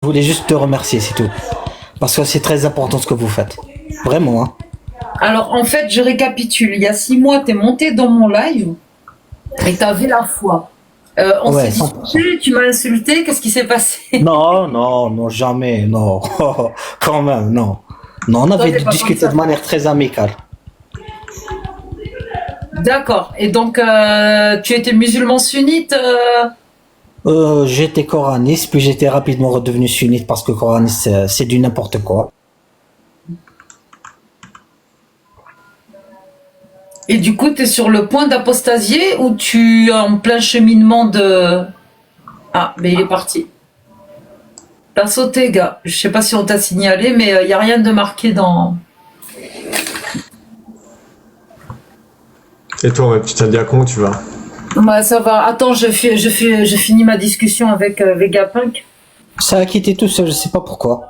voulais juste te remercier, c'est tout. Parce que c'est très important ce que vous faites. Vraiment, hein. Alors, en fait, je récapitule. Il y a 6 mois, tu es monté dans mon live et tu avais la foi. On s'est Ouais, 100%. disputé, tu m'as insulté, qu'est-ce qui s'est passé? Non, non, non, jamais, non. Quand même, non. Non, on Toi, avait t'es pas comme discuté ça. de manière très amicale. D'accord. Et donc, tu étais musulman sunnite J'étais coraniste, puis j'étais rapidement redevenu sunnite parce que coraniste, c'est du n'importe quoi. et du coup, tu es sur le point d'apostasier ou tu es en plein cheminement de... Ah, mais il est parti. T'as sauté, gars. Je sais pas si on t'a signalé, mais il n'y a rien de marqué dans... Et toi, ma petite Diacon, tu vas? Ouais, ça va. Attends, je finis ma discussion avec Vegapunk. Ça a quitté tout seul, je sais pas pourquoi.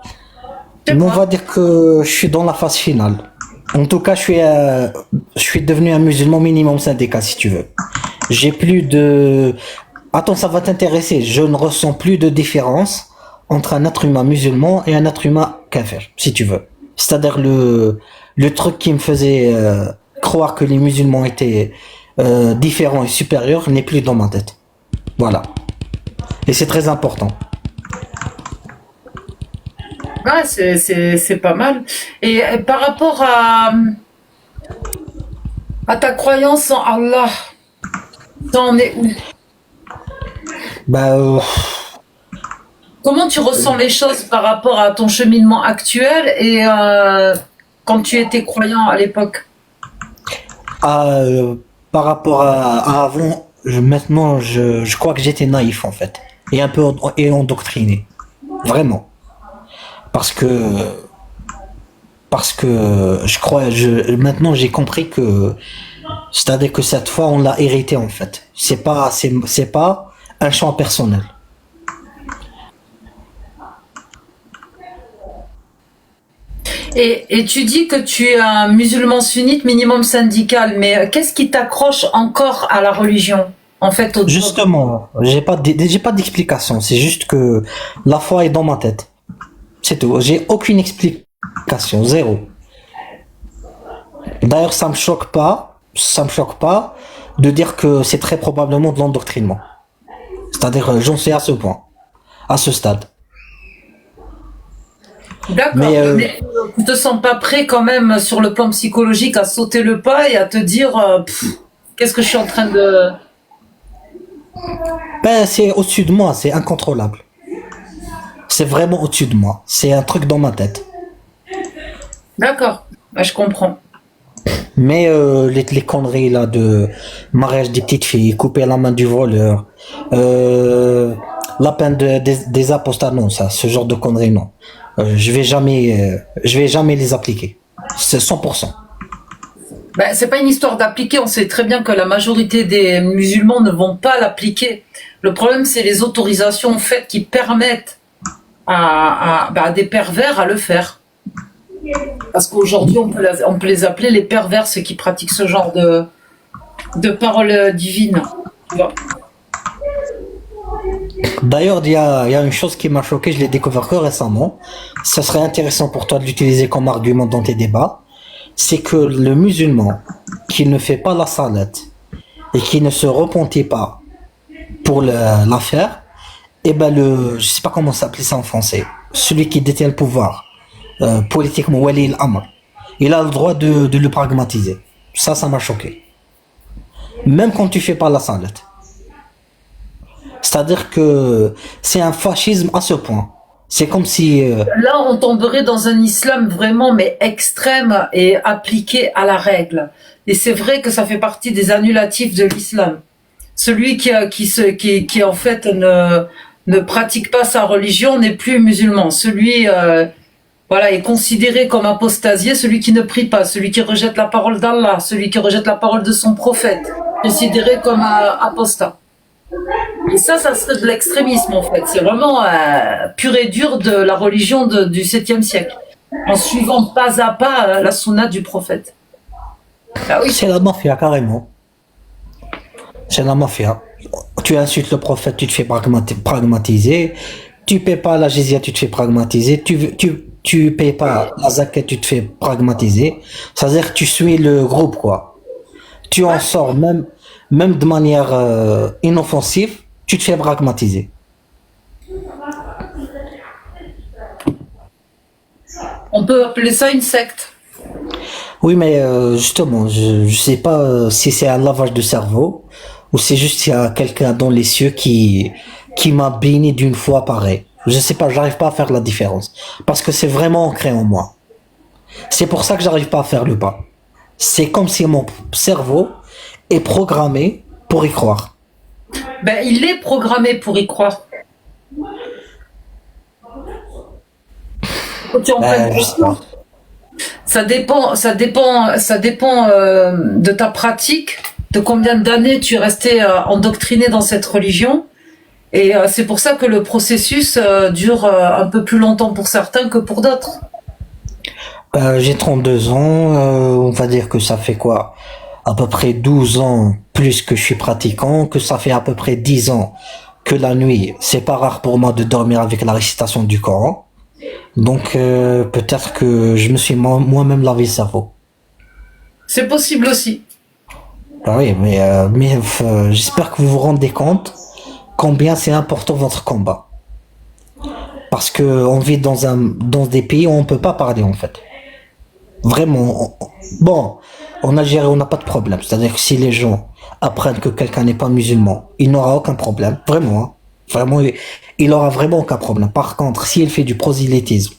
Je sais Mais on pas. va dire que je suis dans la phase finale. En tout cas, je suis devenu un musulman minimum syndical, si tu veux. J'ai plus de... Attends, ça va t'intéresser. Je ne ressens plus de différence entre un être humain musulman et un être humain kafir, si tu veux. C'est-à-dire le truc qui me faisait croire que les musulmans étaient différents et supérieurs n'est plus dans ma tête. Voilà. Et c'est très important. Ouais, c'est pas mal. Et par rapport à ta croyance en Allah, t'en es où? Bah, Comment tu ressens les choses par rapport à ton cheminement actuel et quand tu étais croyant à l'époque? par rapport à avant, maintenant, je crois que j'étais naïf en fait. Et un peu et endoctriné. Vraiment. Parce que, parce que maintenant j'ai compris que, c'est-à-dire que cette fois on l'a hérité en fait. C'est pas un choix personnel. Et tu dis que tu es un musulman sunnite minimum syndical, mais qu'est-ce qui t'accroche encore à la religion, en fait, au dogme? Justement, j'ai pas d'explication. C'est juste que la foi est dans ma tête. C'est tout. J'ai aucune explication. Zéro. D'ailleurs, ça me choque pas de dire que c'est très probablement de l'endoctrinement. C'est-à-dire, j'en suis à ce point, à ce stade. Mais D'accord, mais tu te sens pas prêt quand même sur le plan psychologique à sauter le pas et à te dire qu'est-ce que je suis en train de... ben, c'est au-dessus de moi, c'est incontrôlable. C'est vraiment au-dessus de moi. C'est un truc dans ma tête. D'accord, bah, je comprends. Mais les conneries là de mariage des petites filles, couper la main du voleur, la peine des apostats, non, ça, ce genre de conneries, non. Je vais jamais les appliquer. C'est 100%. Ben, c'est pas une histoire d'appliquer, on sait très bien que la majorité des musulmans ne vont pas l'appliquer. Le problème, c'est les autorisations faites qui permettent à des pervers à le faire. Parce qu'aujourd'hui, on peut les appeler les pervers, ceux qui pratiquent ce genre de paroles divines. Tu vois. D'ailleurs, il y a une chose qui m'a choqué, je l'ai découvert que récemment. Ça serait intéressant pour toi de l'utiliser comme argument dans tes débats. C'est que le musulman qui ne fait pas la salette et qui ne se repentit pas pour la faire, eh ben je sais pas comment s'appelle ça en français, celui qui détient le pouvoir, politiquement, wali al-amr, il a le droit de le pragmatiser. Ça m'a choqué. Même quand tu fais pas la salette. C'est-à-dire que c'est un fascisme à ce point. C'est comme si... Là, on tomberait dans un islam vraiment mais extrême et appliqué à la règle. Et c'est vrai que ça fait partie des annulatifs de l'islam. Celui qui en fait ne pratique pas sa religion n'est plus musulman. Celui voilà est considéré comme apostasié, celui qui ne prie pas, celui qui rejette la parole d'Allah, celui qui rejette la parole de son prophète, considéré comme apostat. Et ça serait de l'extrémisme en fait. C'est vraiment pur et dur de la religion du 7e siècle, en suivant pas à pas la sunna du prophète. Ah oui. c'est la mafia, carrément. C'est la mafia. Tu insultes le prophète, tu te fais pragmatiser. Tu payes pas la jizya, tu te fais pragmatiser. Tu payes pas la zakat, tu te fais pragmatiser. C'est-à-dire que tu suis le groupe, quoi. Tu en sors même de manière inoffensive, tu te fais pragmatiser. On peut appeler ça une secte. Oui, mais justement, je sais pas si c'est un lavage de cerveau ou c'est juste qu'il y a quelqu'un dans les cieux qui m'a béni d'une foi pareille. Je sais pas, j'arrive pas à faire la différence parce que c'est vraiment ancré en moi. C'est pour ça que j'arrive pas à faire le pas. C'est comme si mon cerveau est programmé pour y croire. Ben, il est programmé pour y croire. Faut que tu en prennes Je sais pas. conscience. Ça dépend de ta pratique, de combien d'années tu es resté endoctriné dans cette religion. Et c'est pour ça que le processus dure un peu plus longtemps pour certains que pour d'autres. J'ai 32 ans, on va dire que ça fait quoi? À peu près 12 ans plus que je suis pratiquant, que ça fait à peu près 10 ans que la nuit, c'est pas rare pour moi de dormir avec la récitation du Coran. Donc peut-être que je me suis moi-même lavé le cerveau. C'est possible aussi. Ah oui, mais j'espère que vous vous rendez compte combien c'est important votre combat. Parce que on vit dans des pays où on peut pas parler en fait. Vraiment. Bon, en Algérie on n'a pas de problème. C'est-à-dire que si les gens apprennent que quelqu'un n'est pas musulman, il n'aura aucun problème. Vraiment. Hein. Vraiment, il aura vraiment aucun problème. Par contre, s'il fait du prosélytisme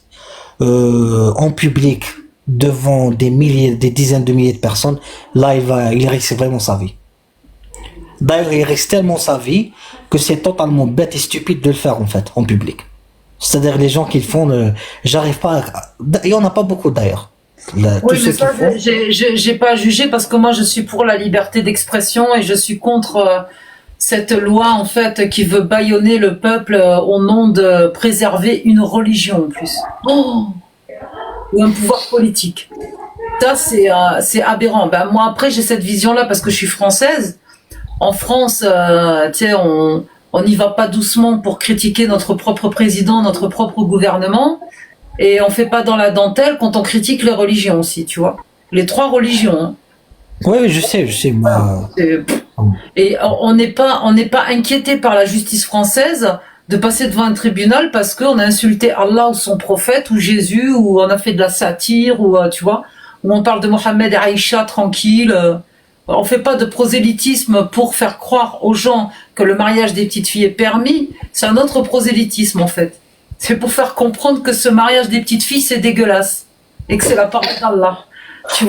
en public devant des dizaines de milliers de personnes, là il risque vraiment sa vie. D'ailleurs, il risque tellement sa vie que c'est totalement bête et stupide de le faire en fait en public. C'est-à-dire les gens qui le font, j'arrive pas. Il y en a pas beaucoup d'ailleurs. Tous Oui, mais ceux qui ça, font. j'ai pas à juger parce que moi, je suis pour la liberté d'expression et je suis contre cette loi, en fait, qui veut bâillonner le peuple au nom de préserver une religion, en plus. Oh, ou un pouvoir politique. Ça, c'est aberrant. Ben, moi, après, j'ai cette vision-là parce que je suis française. En France, tu sais, on n'y va pas doucement pour critiquer notre propre président, notre propre gouvernement. Et on fait pas dans la dentelle quand on critique les religions aussi, tu vois. Les trois religions. Hein. Oui, oui, je sais, moi. Et on n'est pas inquiété par la justice française de passer devant un tribunal parce qu'on a insulté Allah ou son prophète ou Jésus ou on a fait de la satire ou tu vois, où on parle de Mohammed et Aïcha tranquille. On fait pas de prosélytisme pour faire croire aux gens que le mariage des petites filles est permis. C'est un autre prosélytisme en fait. C'est pour faire comprendre que ce mariage des petites filles c'est dégueulasse et que c'est la parole d'Allah.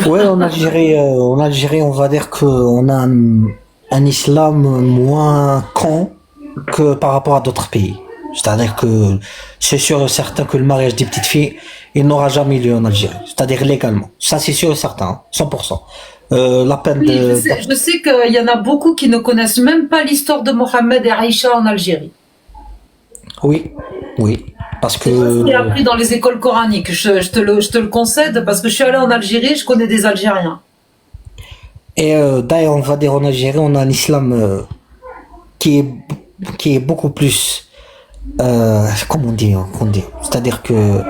Ouais, en Algérie, on va dire qu'on a un islam moins con que par rapport à d'autres pays. C'est-à-dire que c'est sûr et certain que le mariage des petites filles, il n'aura jamais lieu en Algérie. C'est-à-dire légalement. Ça, c'est sûr et certain, hein, 100%. La peine Oui, de... je sais qu'il y en a beaucoup qui ne connaissent même pas l'histoire de Mohammed et Aïcha en Algérie. Oui, oui. Parce que... C'est ce qui est appris dans les écoles coraniques. Je te le concède parce que je suis allée en Algérie, je connais des Algériens. Et d'ailleurs, on va dire en Algérie, on a un islam qui est beaucoup plus... comment dire, c'est-à-dire que...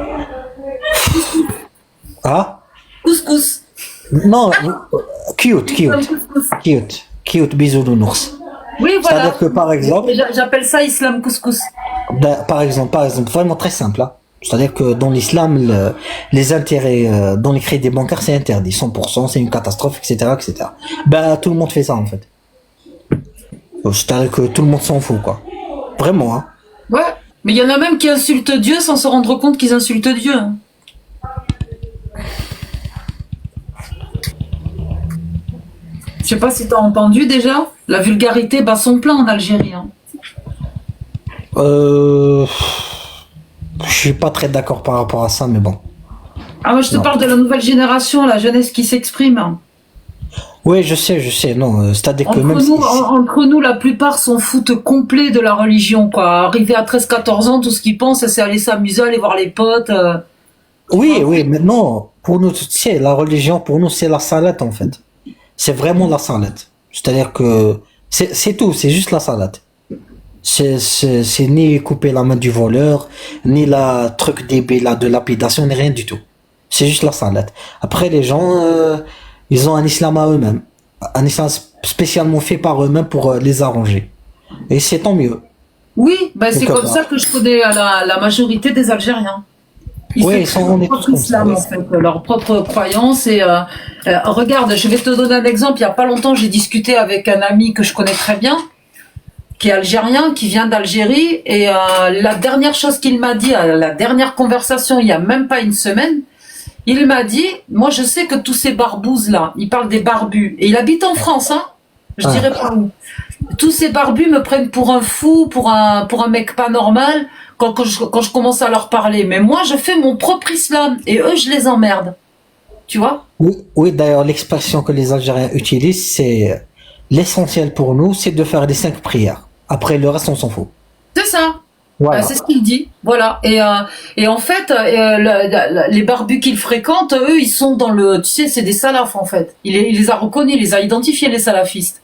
Ah Couscous. non, cute, bisounours. Oui, voilà. C'est-à-dire que par exemple, J'appelle ça islam couscous. par exemple, vraiment très simple. Hein. C'est-à-dire que dans l'islam, les intérêts dans les crédits bancaires, c'est interdit, 100%, c'est une catastrophe, etc., etc. Ben, tout le monde fait ça en fait. C'est-à-dire que tout le monde s'en fout, quoi. Vraiment, hein. Ouais. Mais il y en a même qui insultent Dieu sans se rendre compte qu'ils insultent Dieu. Hein. Je sais pas si t'as entendu déjà. La vulgarité bat son plein en Algérie. Hein. Je suis pas très d'accord par rapport à ça, mais bon. Ah, moi je te Non. parle de la nouvelle génération, la jeunesse qui s'exprime. Oui, je sais, non, c'est-à-dire que Entre même nous, si... entre nous, la plupart s'en foutent complet de la religion, quoi. Arrivé à 13-14 ans, tout ce qu'ils pensent, c'est aller s'amuser, aller voir les potes. Oui, mais non, pour nous, tu sais, la religion, pour nous, c'est la salade, en fait. C'est vraiment la salade. C'est-à-dire que c'est tout, c'est juste la salade. C'est ni couper la main du voleur, ni la truc de lapidation, ni rien du tout. C'est juste la salade. Après, les gens, ils ont un islam à eux-mêmes. Un islam spécialement fait par eux-mêmes pour les arranger. Et c'est tant mieux. Oui, ben c'est Quelque comme part. ça que je connais la majorité des Algériens. Ils Oui, se créent on leur est tous propre comme ça. islam, en fait, leur propre croyance. Et regarde, je vais te donner un exemple. Il y a pas longtemps, j'ai discuté avec un ami que je connais très bien, qui est algérien, qui vient d'Algérie. Et la dernière chose qu'il m'a dit, la dernière conversation, il y a même pas une semaine, il m'a dit, moi je sais que tous ces barbouzes là, il parle des barbus, et il habite en France, hein. Je Ah. dirais pas où. Tous ces barbus me prennent pour un fou, pour un mec pas normal, quand je commence à leur parler. Mais moi, je fais mon propre islam, et eux, je les emmerde. Tu vois? Oui, oui, d'ailleurs, l'expression que les Algériens utilisent, c'est l'essentiel pour nous, c'est de faire les 5 prières. Après, le reste, on s'en fout. C'est ça. Voilà. C'est ce qu'il dit, voilà. Et en fait, les barbus qu'il fréquente, eux, ils sont dans le, tu sais, c'est des salafs en fait. Il les a reconnus, il les a identifiés les salafistes.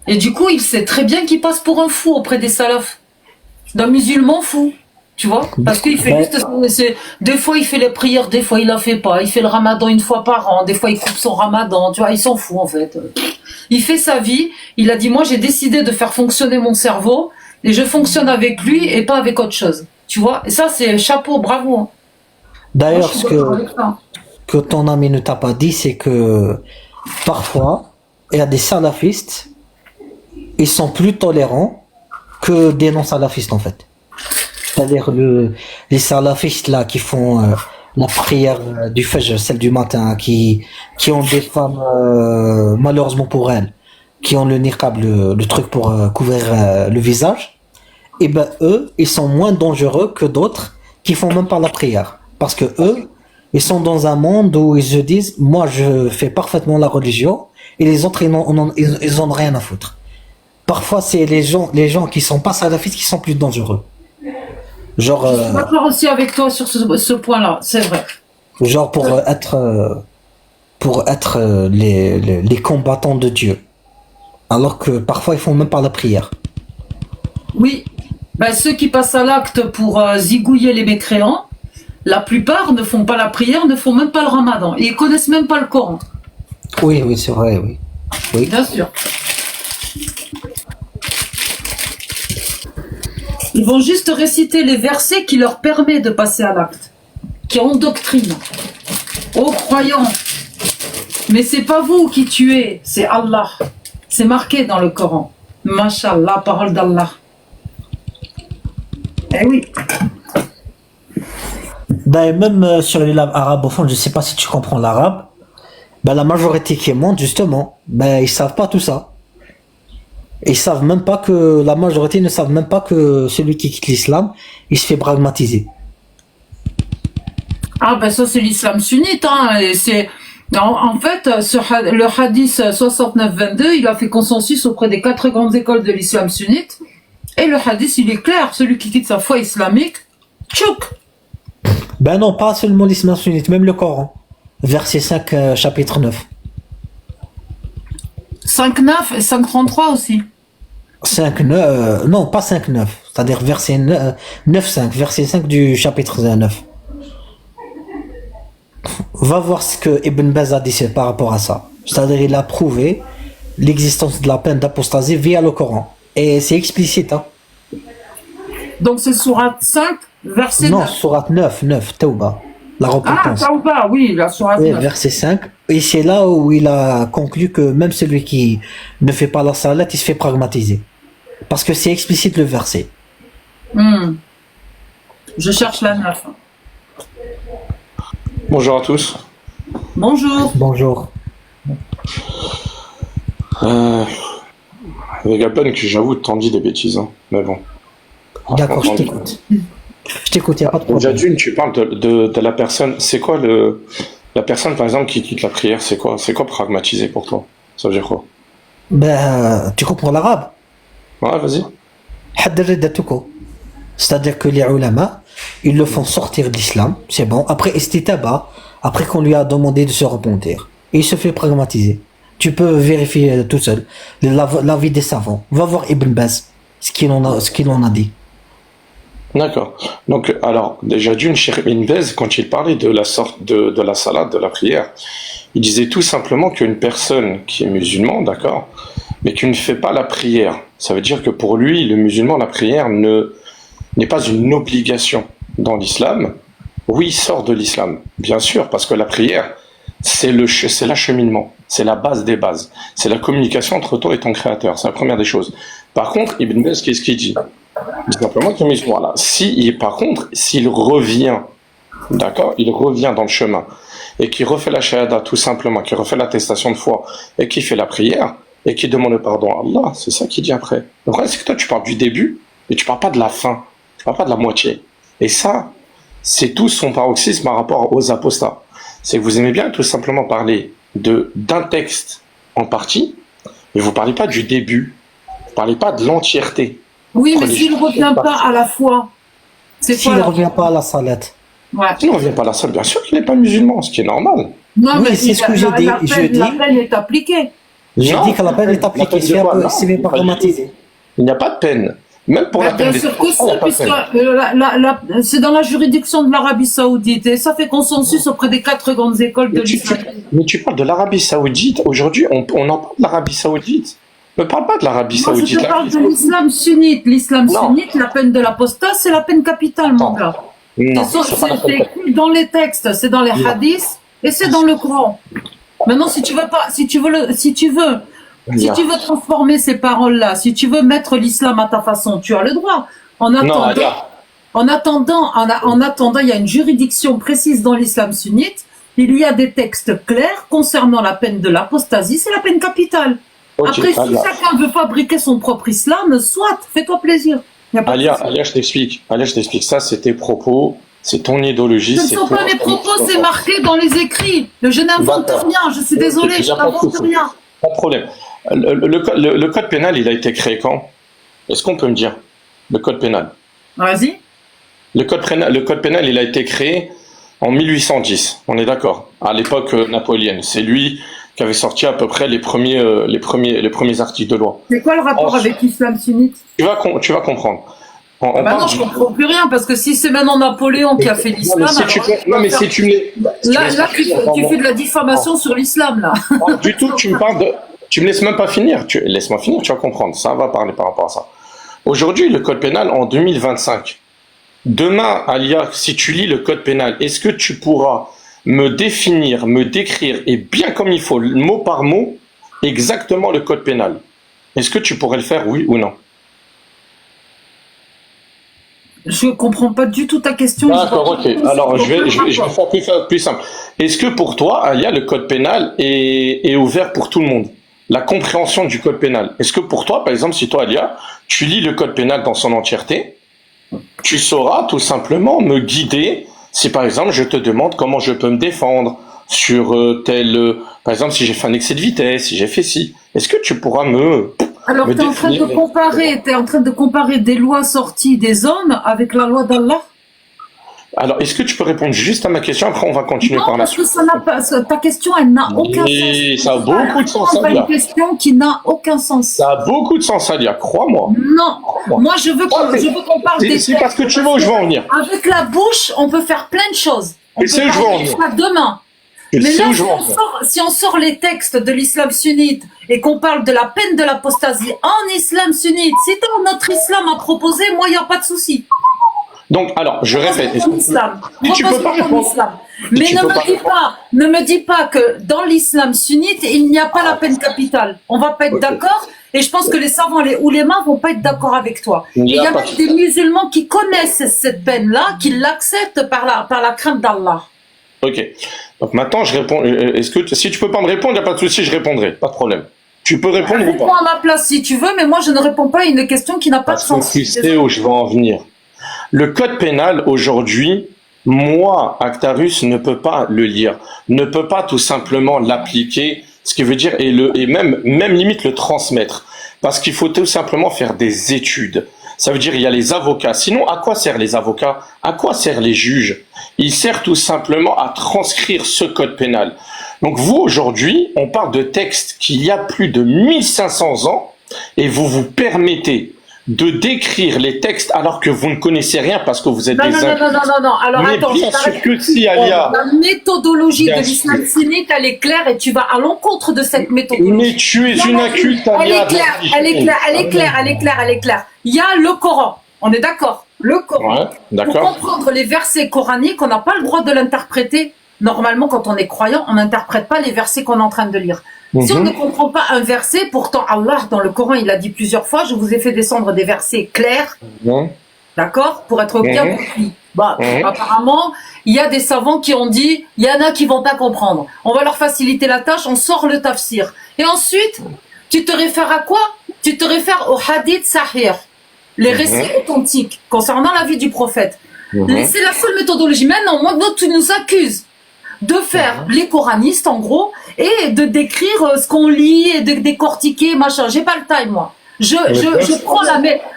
Et du coup, il sait très bien qu'il passe pour un fou auprès des salafs, d'un musulman fou, tu vois. Parce qu'il fait Ouais. juste, des fois il fait les prières, des fois il la fait pas. Il fait le Ramadan une fois par an, des fois il coupe son Ramadan, tu vois. Il s'en fout en fait. Il fait sa vie. Il a dit, moi, j'ai décidé de faire fonctionner mon cerveau. Et je fonctionne avec lui et pas avec autre chose. Tu vois? Et ça, c'est chapeau, bravo. Moi, D'ailleurs, je ce suis d'accord avec ça. que ton ami ne t'a pas dit, c'est que parfois, il y a des salafistes, ils sont plus tolérants que des non-salafistes, en fait. C'est-à-dire les salafistes, là, qui font la prière du Fajr, celle du matin, qui ont des femmes, malheureusement pour elles, qui ont le niqab, le truc pour couvrir le visage, et ben eux, ils sont moins dangereux que d'autres qui font même pas la prière. Parce que eux, ils sont dans un monde où ils se disent, moi je fais parfaitement la religion, et les autres, ils en ont rien à foutre. Parfois, c'est les gens qui sont pas salafistes qui sont plus dangereux. Genre, Je suis d'accord aussi avec toi sur ce point-là, c'est vrai. genre pour être les combattants de Dieu. Alors que parfois, ils font même pas la prière. Oui, ben, ceux qui passent à l'acte pour zigouiller les mécréants, la plupart ne font pas la prière, ne font même pas le ramadan. Et ils connaissent même pas le Coran. Oui, oui, c'est vrai, oui. Oui. Bien sûr. Ils vont juste réciter les versets qui leur permettent de passer à l'acte, qui endoctrinent. Ô croyants, mais c'est pas vous qui tuez, c'est Allah. C'est marqué dans le Coran. Mashallah, parole d'Allah. Eh oui. Ben, même sur les langues arabes, au fond, je sais pas si tu comprends l'arabe, ben, la majorité qui monte, justement, ben, ils savent pas tout ça. Ils savent même pas que, la majorité ne savent même pas que celui qui quitte l'islam, il se fait pragmatiser. Ah ben ça c'est l'islam sunnite, hein, et c'est en fait le hadith 69-22, il a fait consensus auprès des 4 grandes écoles de l'islam sunnite, et le hadith il est clair, celui qui quitte sa foi islamique, tchouk. Ben non, pas seulement l'islam sunnite, même le Coran. Verset 5, chapitre 9. 5-9 et 5-33 aussi. 5, 9, non, pas 5, 9. C'est-à-dire verset 9, 5, verset 5 du chapitre 9. Va voir ce que Ibn Baz a dit par rapport à ça. C'est-à-dire il a prouvé l'existence de la peine d'apostasie via le Coran. Et c'est explicite, hein. Donc c'est sourate 5, verset Non, 9. sourate 9, Tauba. La Ah, repentance. Tauba, oui, la sourate Oui, 9. verset 5. Et c'est là où il a conclu que même celui qui ne fait pas la salat, il se fait pragmatiser. Parce que c'est explicite le verset. Je cherche la 9. Bonjour à tous. Bonjour. Bonjour. Avec à peine que j'avoue, t'en dis des bêtises, hein. Mais bon. D'accord, je Franchement, t'écoute. Je t'écoute, il n'y a pas de Déjà problème. d'une, tu parles de la personne. C'est quoi la personne, par exemple, qui quitte la prière, c'est quoi pragmatiser pour toi? Ça veut dire quoi? Ben, tu comprends l'arabe? Ouais, vas-y. Hadd al-riddatuko. C'est-à-dire que les ulama, ils le font sortir de l'islam, c'est bon. Après istitaba, après qu'on lui a demandé de se repentir. Et il se fait pragmatiser. Tu peux vérifier tout seul. L'avis des savants. Va voir Ibn Baz. ce qu'il en a dit. D'accord. Donc, alors, déjà d'une, Cheikh Ibn Baz, quand il parlait de la sorte de la salade, de la prière, il disait tout simplement qu'une personne qui est musulman, d'accord, mais qui ne fait pas la prière, ça veut dire que pour lui, le musulman, la prière n'est pas une obligation dans l'islam. Oui, il sort de l'islam, bien sûr, parce que la prière, c'est l'acheminement, c'est la base des bases, c'est la communication entre toi et ton créateur, c'est la première des choses. Par contre, Ibn Baz, qu'est-ce qu'il dit? Il dit simplement qu'il est musulman. Là. Par contre, s'il revient, d'accord, il revient dans le chemin, et qu'il refait la shahada tout simplement, qu'il refait l'attestation de foi, et qu'il fait la prière, et qu'il demande le pardon à Allah, c'est ça qu'il dit après. Donc, c'est que toi, tu parles du début, mais tu parles pas de la fin, tu parles pas de la moitié. Et ça, c'est tout son paroxysme par rapport aux apostats. C'est que vous aimez bien tout simplement parler d'un texte en partie, mais vous parlez pas du début, vous parlez pas de l'entièreté. Oui, mais s'il ne revient pas à la foi, c'est S'il quoi ne revient pas à la salette. Ouais. S'il ne revient pas à la salle, bien sûr qu'il n'est pas musulman, ce qui est normal. Non, Oui, mais c'est ce que j'ai dit. La peine est appliquée. J'ai Non, dit que la peine est appliquée, la peine de quoi? Non, c'est pas pas du dramatisé. Il n'y a pas de peine. Même pour la peine Bien sûr que il n'y a pas de puisque peine. c'est dans la juridiction de l'Arabie Saoudite et ça fait consensus auprès des 4 grandes écoles de l'islam. Mais tu parles de l'Arabie Saoudite. Aujourd'hui, on en parle de l'Arabie Saoudite. Ne parle pas de l'Arabie Moi, Saoudite. je te parle de l'islam sunnite. L'islam sunnite, la peine de l'apostat, c'est la peine capitale, mon gars. Non, C'est écrit dans les textes, c'est dans les hadiths et c'est dans le Coran. Maintenant, si tu veux transformer ces paroles-là, si tu veux mettre l'islam à ta façon, tu as le droit. En attendant, il y a une juridiction précise dans l'islam sunnite. Il y a des textes clairs concernant la peine de l'apostasie, c'est la peine capitale. Okay, après, si chacun veut fabriquer son propre islam, soit, fais-toi plaisir. Alia, je t'explique. Ça, c'est tes propos, c'est ton idéologie. Ce ne sont pas mes propos, c'est marqué dans les écrits. Je n'invente rien, je suis désolé, je n'invente rien. Pas de problème. Le code pénal, il a été créé quand? Est-ce qu'on peut me dire? Le code pénal. Vas-y. Le code pénal, il a été créé en 1810. On est d'accord. À l'époque napoléonienne. C'est lui qui avait sorti à peu près les premiers articles de loi. C'est quoi le rapport avec l'islam sunnite? Tu vas comprendre. Non, je comprends plus rien, parce que si c'est maintenant Napoléon qui a fait l'islam... Là, tu fais de la diffamation sur l'islam, là. Non, du tout, tu me laisses même pas finir. Laisse-moi finir, tu vas comprendre. Ça va parler par rapport à ça. Aujourd'hui, le code pénal en 2025. Demain, Alia, si tu lis le code pénal, est-ce que tu pourras me définir, me décrire, et bien comme il faut, mot par mot, exactement le code pénal? Est-ce que tu pourrais le faire, oui ou non? Je comprends pas du tout ta question. D'accord, ok. Alors, je vais faire plus simple. Est-ce que pour toi, Alia, le code pénal est ouvert pour tout le monde? La compréhension du code pénal. Est-ce que pour toi, par exemple, si toi, Alia, tu lis le code pénal dans son entièreté, tu sauras tout simplement me guider si, par exemple, je te demande comment je peux me défendre sur par exemple, si j'ai fait un excès de vitesse, si j'ai fait ci. Est-ce que tu pourras Alors, tu es en train de comparer des lois sorties des hommes avec la loi d'Allah? Alors, est-ce que tu peux répondre juste à ma question? Après, on va continuer par la suite. Non, parce que ta question, elle n'a aucun sens. Ça a beaucoup de sens, Alia. C'est une question qui n'a aucun sens. Ça a beaucoup de sens, Alia, crois-moi. Non, moi, je veux qu'on parle des... C'est parce que tu vois où je veux en venir. Avec la bouche, on peut faire plein de choses. On peut sais où je veux en venir. Demain. Mais là, si on sort les textes de l'islam sunnite et qu'on parle de la peine de l'apostasie en islam sunnite, si notre islam a proposé, moi, il n'y a pas de souci. Donc, alors, je répète. Tu peux pas répondre. Mais ne me dis pas que dans l'islam sunnite, il n'y a pas la peine capitale. On va pas être d'accord. Et je pense que les savants, les oulémas, vont pas être d'accord avec toi. Il y a même des musulmans qui connaissent cette peine-là, qui l'acceptent par la crainte d'Allah. Ok. Donc maintenant, je réponds. Si tu peux pas me répondre, il n'y a pas de souci, je répondrai. Pas de problème. Tu peux répondre ou pas? Réponds à ma place si tu veux, mais moi, je ne réponds pas à une question qui n'a pas de sens. Tu sais où je veux en venir. Le code pénal, aujourd'hui, moi, Actarus, ne peut pas le lire. Ne peut pas tout simplement l'appliquer, ce qui veut dire, et même limite le transmettre. Parce qu'il faut tout simplement faire des études. Ça veut dire, il y a les avocats. Sinon, à quoi servent les avocats? À quoi servent les juges? Ils servent tout simplement à transcrire ce code pénal. Donc vous, aujourd'hui, on parle de textes qui y a plus de 1500 ans, et vous vous permettez de décrire les textes alors que vous ne connaissez rien parce que vous êtes Non, des non, non, non, non, non, non. Alors Mais attends, bien je sûr t'arrête. que si, Alia. La méthodologie Bien de l'islam sûr. sunnite, elle est claire et tu vas à l'encontre de cette Mais méthodologie. tu es Non, une non, inculte, Elle Alia. est claire, elle est claire, elle est claire, elle est claire, elle est claire. Il y a le Coran, on est d'accord. Le Coran. Ouais, Pour d'accord. comprendre les versets coraniques, on n'a pas le droit de l'interpréter. Normalement, quand on est croyant, on n'interprète pas les versets qu'on est en train de lire. Si on ne comprend pas un verset, pourtant Allah, dans le Coran, il a dit plusieurs fois, je vous ai fait descendre des versets clairs, d'accord, pour être bien compris. Bah, apparemment, il y a des savants qui ont dit, il y en a qui vont pas comprendre. On va leur faciliter la tâche, on sort le tafsir. Et ensuite, tu te réfères à quoi? Tu te réfères au hadith sahih, les récits authentiques concernant la vie du prophète. C'est la seule méthodologie. Maintenant, moi, tu nous accuses de faire les coranistes, en gros, et de décrire ce qu'on lit et de décortiquer, machin. J'ai pas le time, moi. Je prends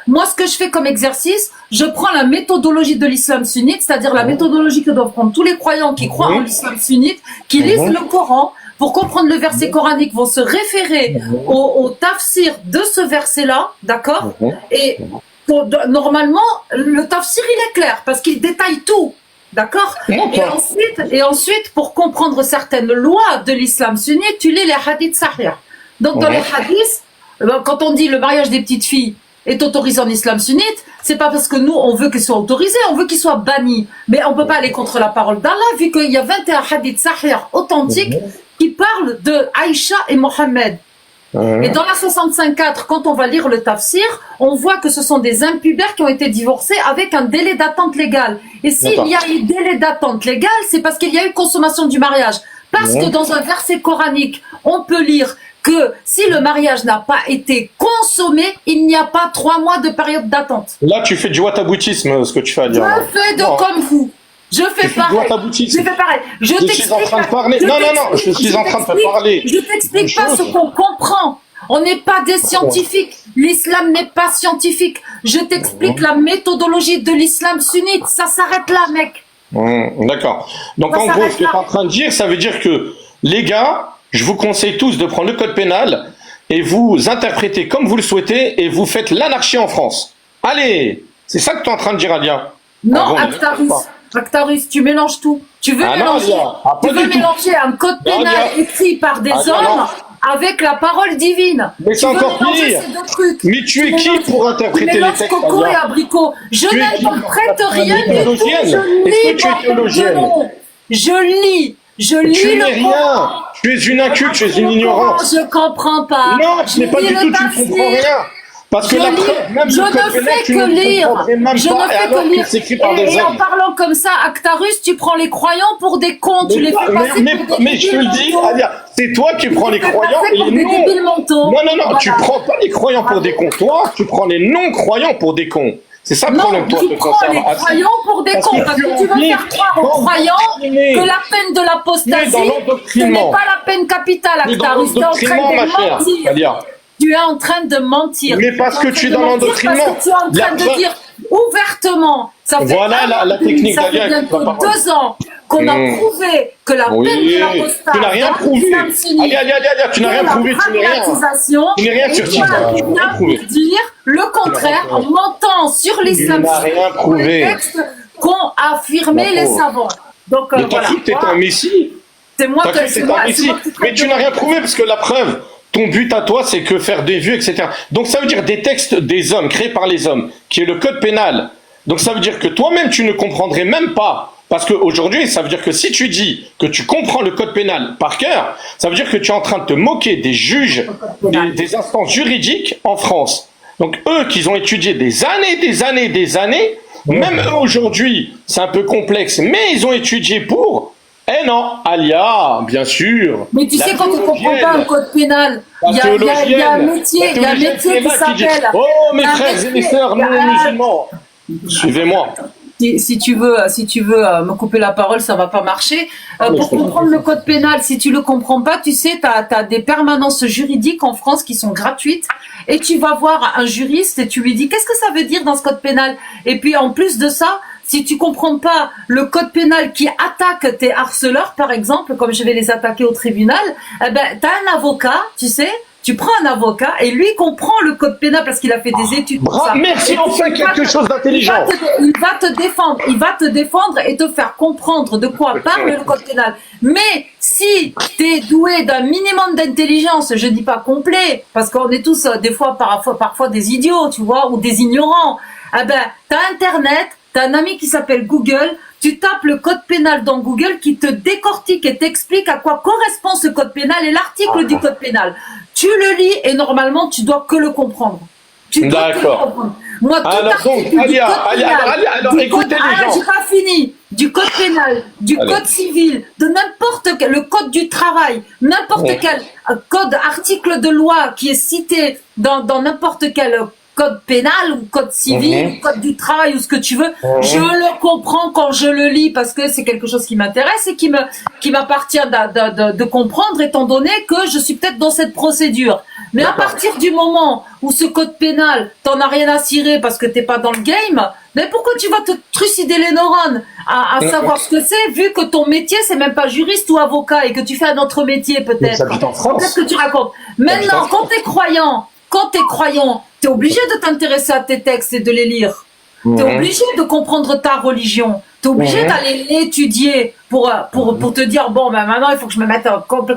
moi, ce que je fais comme exercice, je prends la méthodologie de l'islam sunnite, c'est-à-dire la méthodologie que doivent prendre tous les croyants qui croient en l'islam sunnite, qui lisent le Coran, pour comprendre le verset coranique, vont se référer au tafsir de ce verset-là, d'accord? Et normalement, le tafsir, il est clair, parce qu'il détaille tout. D'accord? Et ensuite, pour comprendre certaines lois de l'islam sunnite, tu lis les hadiths sahih. Donc, dans les hadiths, quand on dit le mariage des petites filles est autorisé en islam sunnite, c'est pas parce que nous, on veut qu'il soit autorisé, on veut qu'il soit banni. Mais on peut pas aller contre la parole d'Allah, vu qu'il y a 21 hadiths sahih authentiques qui parlent de Aïcha et Mohammed. Et dans la 65.4, quand on va lire le tafsir, on voit que ce sont des impubères qui ont été divorcés avec un délai d'attente légale. Et s'il y a eu délai d'attente légale, c'est parce qu'il y a eu consommation du mariage. Parce que dans un verset coranique, on peut lire que si le mariage n'a pas été consommé, il n'y a pas 3 mois de période d'attente. Là, tu fais du wataboutisme, ce que tu fais à dire. Je fais comme vous. Je fais pareil. Je fais pareil. Je suis en train de parler. Non, je suis en train de te parler. Je t'explique pas ce qu'on comprend. On n'est pas des scientifiques. L'islam n'est pas scientifique. Je t'explique la méthodologie de l'islam sunnite. Ça s'arrête là, mec. D'accord. Donc, en gros, ce que tu es en train de dire, ça veut dire que les gars, je vous conseille tous de prendre le code pénal et vous interprétez comme vous le souhaitez et vous faites l'anarchie en France. Allez, c'est ça que tu es en train de dire, Alia. Non, Actarus, tu mélanges tout. Tu veux mélanger un code pénal écrit par des hommes avec la parole divine. Mais c'est encore pire. Mais tu es qui pour interpréter les textes? Coco et abricot. Je n'interprète rien du tout. Est-ce que tu es théologienne? Je lis tu n'es le rien. Tu es une inculte, tu es une ignorante. Je comprends pas. Non, ce n'est pas du tout, tu ne comprends rien. Parce que la preuve, même je le code ne pénal, fais tu que ne lire. comprendrais même Je pas, ne fais que lire. C'est écrit par des Et en hommes. parlant comme ça, Actarus, tu prends les croyants pour des cons. Tu les fais passer pour des mais je te le dis, Alia, c'est toi qui prends les croyants et les non. Non, tu prends pas les croyants pour des cons. Toi, tu prends les non-croyants pour des cons. C'est ça le problème, toi, tu prends les croyants pour des cons, parce que tu veux faire croire aux croyants que la peine de l'apostasie, ce n'est pas la peine capitale, Actarus. Tu es en train de mentir. Tu es en train de mentir. Mais parce que tu es dans l'endoctrinement. Parce que tu es en train de dire ouvertement, ça fait la technique ça fait bientôt 2 ans qu'on a prouvé que la peine de l'apostasie, tu n'as rien prouvé. Allez, tu n'as rien prouvé, tu n'es rien. Tu n'es rien sur TikTok. Tu n'as rien prouvé. Dire le contraire en mentant sur l'islam, sur les textes qu'ont affirmé les savants. Donc mais t'as cru que t'étais un messie. C'est moi que c'est un messie. Mais tu n'as rien prouvé parce que la preuve, ton but à toi, c'est que faire des vues, etc. Donc ça veut dire des textes des hommes, créés par les hommes, qui est le code pénal. Donc ça veut dire que toi-même, tu ne comprendrais même pas. Parce qu'aujourd'hui, ça veut dire que si tu dis que tu comprends le code pénal par cœur, ça veut dire que tu es en train de te moquer des juges, des instances juridiques en France. Donc eux, qui ont étudié des années, même eux aujourd'hui, c'est un peu complexe, mais ils ont étudié pour... Eh non, Alia, bien sûr. Mais tu sais, quand on ne comprend pas un code pénal, il y a un métier qui s'appelle... Oh, mes frères et mes sœurs non musulmans, suivez-moi. Si tu veux me couper la parole, ça va pas marcher. Pour comprendre le code pénal, si tu le comprends pas, tu sais, t'as des permanences juridiques en France qui sont gratuites, et tu vas voir un juriste et tu lui dis qu'est-ce que ça veut dire dans ce code pénal. Et puis en plus de ça, si tu comprends pas le code pénal qui attaque tes harceleurs, par exemple, comme je vais les attaquer au tribunal, eh ben t'as un avocat, tu sais, Tu prends un avocat et lui comprend le code pénal parce qu'il a fait des études. Pour ça. Merci, enfin quelque chose d'intelligent. Il va te défendre. Il va te défendre et te faire comprendre de quoi parle le code pénal. Mais si tu es doué d'un minimum d'intelligence, je dis pas complet, parce qu'on est tous des fois, parfois des idiots, tu vois, ou des ignorants. Eh ben, t'as Internet, t'as un ami qui s'appelle Google, tu tapes le code pénal dans Google qui te décortique et t'explique à quoi correspond ce code pénal et l'article du code pénal. Tu le lis et normalement, tu dois que le comprendre. Tu dois que le comprendre. Moi, tout article alors écoutez les gens. J'ai pas fini. Du code pénal, du code civil, de n'importe quel, le code du travail, n'importe quel code, article de loi qui est cité dans n'importe quel code pénal ou code civil, ou code du travail ou ce que tu veux, je le comprends quand je le lis parce que c'est quelque chose qui m'intéresse et qui m'appartient de comprendre étant donné que je suis peut-être dans cette procédure. Mais à partir du moment où ce code pénal, t'en as rien à cirer parce que t'es pas dans le game, mais pourquoi tu vas te trucider les neurones à savoir ce que c'est, vu que ton métier c'est même pas juriste ou avocat et que tu fais un autre métier peut-être. Peut-être que tu racontes. Maintenant, quand t'es croyant, t'es obligé de t'intéresser à tes textes et de les lire. T'es obligé de comprendre ta religion. T'es obligé d'aller l'étudier pour te dire, bon, ben maintenant, il faut que je me mette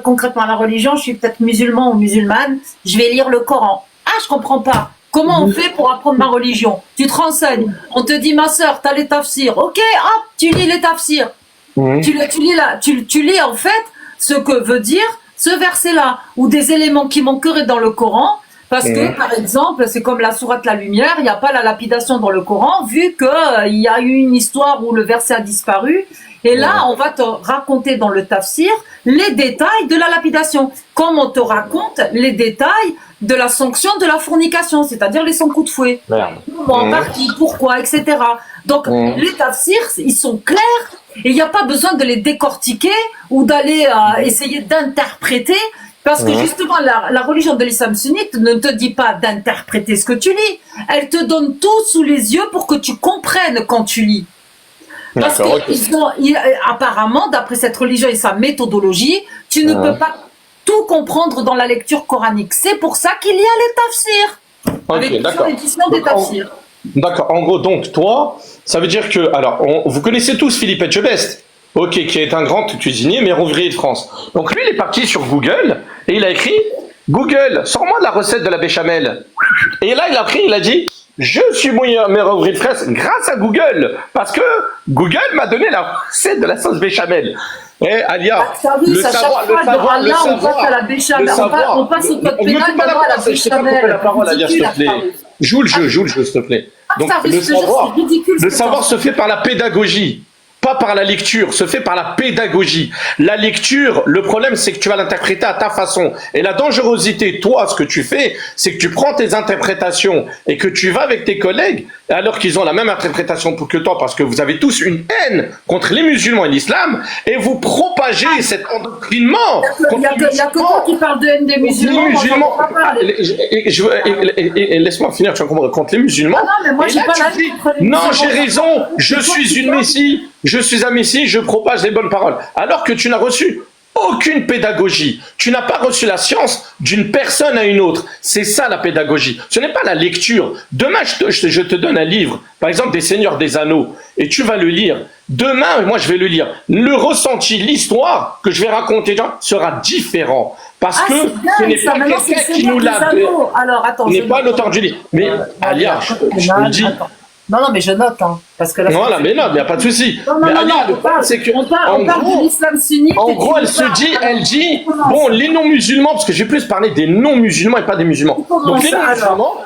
concrètement à la religion. Je suis peut-être musulman ou musulmane. Je vais lire le Coran. Ah, je comprends pas. Comment on fait pour apprendre ma religion? Tu te renseignes. On te dit, ma sœur, t'as les tafsirs. Ok, hop, tu lis les tafsirs. Tu lis en fait ce que veut dire ce verset-là. Ou des éléments qui manqueraient dans le Coran. Parce que, par exemple, c'est comme la sourate La Lumière, il n'y a pas la lapidation dans le Coran, vu que il y a eu une histoire où le verset a disparu. Et là, on va te raconter dans le tafsir les détails de la lapidation, comme on te raconte les détails de la sanction de la fornication, c'est-à-dire les 100 coups de fouet. Comment, par qui, pourquoi, etc. Donc, les tafsirs, ils sont clairs et il n'y a pas besoin de les décortiquer ou d'aller essayer d'interpréter. Parce que justement, la religion de l'islam sunnite ne te dit pas d'interpréter ce que tu lis. Elle te donne tout sous les yeux pour que tu comprennes quand tu lis. Parce que apparemment, d'après cette religion et sa méthodologie, tu ne peux pas tout comprendre dans la lecture coranique. C'est pour ça qu'il y a les tafsirs. Avec l'édition des tafsirs. D'accord. En gros, donc, toi, ça veut dire que... Alors, vous connaissez tous Philippe Etchebest, qui est un grand cuisinier, meilleur ouvrier de France. Donc lui, il est parti sur Google et il a écrit « Google, sors-moi de la recette de la béchamel ». Et là, il a dit « Je suis meilleur ouvrier de France grâce à Google, parce que Google m'a donné la recette de la sauce béchamel ». Et Alia, le savoir, on passe au code pénal, je t'ai pas coupé la parole, Alia, s'il te plaît. Joue le jeu, s'il te plaît. Donc le savoir se fait par la pédagogie. Pas par la lecture, se fait par la pédagogie. La lecture, le problème, c'est que tu vas l'interpréter à ta façon. Et la dangerosité, toi, ce que tu fais, c'est que tu prends tes interprétations et que tu vas avec tes collègues, alors qu'ils ont la même interprétation que toi, parce que vous avez tous une haine contre les musulmans et l'islam, et vous propagez cet endoctrinement. Il n'y a que toi qui parle de haine des musulmans. Laisse-moi finir, tu vas comprendre. Contre les musulmans. Non, mais moi, j'ai pas la haine contre les musulmans. Non, j'ai raison, je suis une messie. Je suis un messie, je propage les bonnes paroles. Alors que tu n'as reçu aucune pédagogie. Tu n'as pas reçu la science d'une personne à une autre. C'est ça la pédagogie. Ce n'est pas la lecture. Demain, je te donne un livre, par exemple des Seigneurs des Anneaux, et tu vas le lire. Demain, moi je vais le lire. Le ressenti, l'histoire que je vais raconter sera différent. Parce que ce n'est pas quelqu'un qui nous l'a fait. Alors, attends. Ce n'est pas l'auteur du livre. Mais, Alia, je te le dis. Non, mais je note, hein, parce que là... Voilà, mais non, il n'y a pas de souci. Mais Alia, le problème, c'est que... On parle de l'islam sunnite... En gros, elle dit, bon, les non-musulmans, parce que je vais plus parler des non-musulmans et pas des musulmans. Donc, les non-musulmans,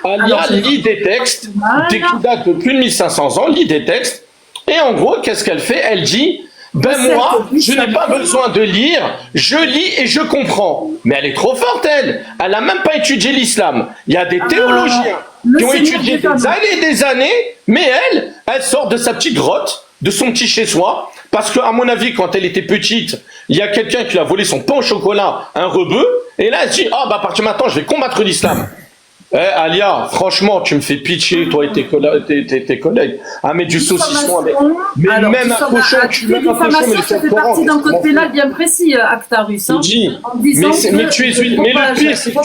Alia lit des textes, qui datent de plus de 1500 ans, lit des textes, et en gros, qu'est-ce qu'elle fait? Elle dit... Ben moi, je n'ai pas besoin de lire, je lis et je comprends. Mais elle est trop forte, elle. Elle n'a même pas étudié l'islam. Il y a des théologiens qui ont étudié des années, mais elle sort de sa petite grotte, de son petit chez-soi, parce qu'à mon avis, quand elle était petite, il y a quelqu'un qui lui a volé son pain au chocolat, un rebeu, et là, elle dit, ah, bah, à partir de maintenant, je vais combattre l'islam. Alia, franchement, tu me fais pitcher, toi et tes collègues. Ah, mais du saucisson avec. Mais Alors, même un cochon, tu fais même un cochon, mais diffamation, le ça fait fait partie d'un code courant, pénal bien précis, Actarus. je Hein, dis, en disant mais tu es une. Mais le pire, c'est que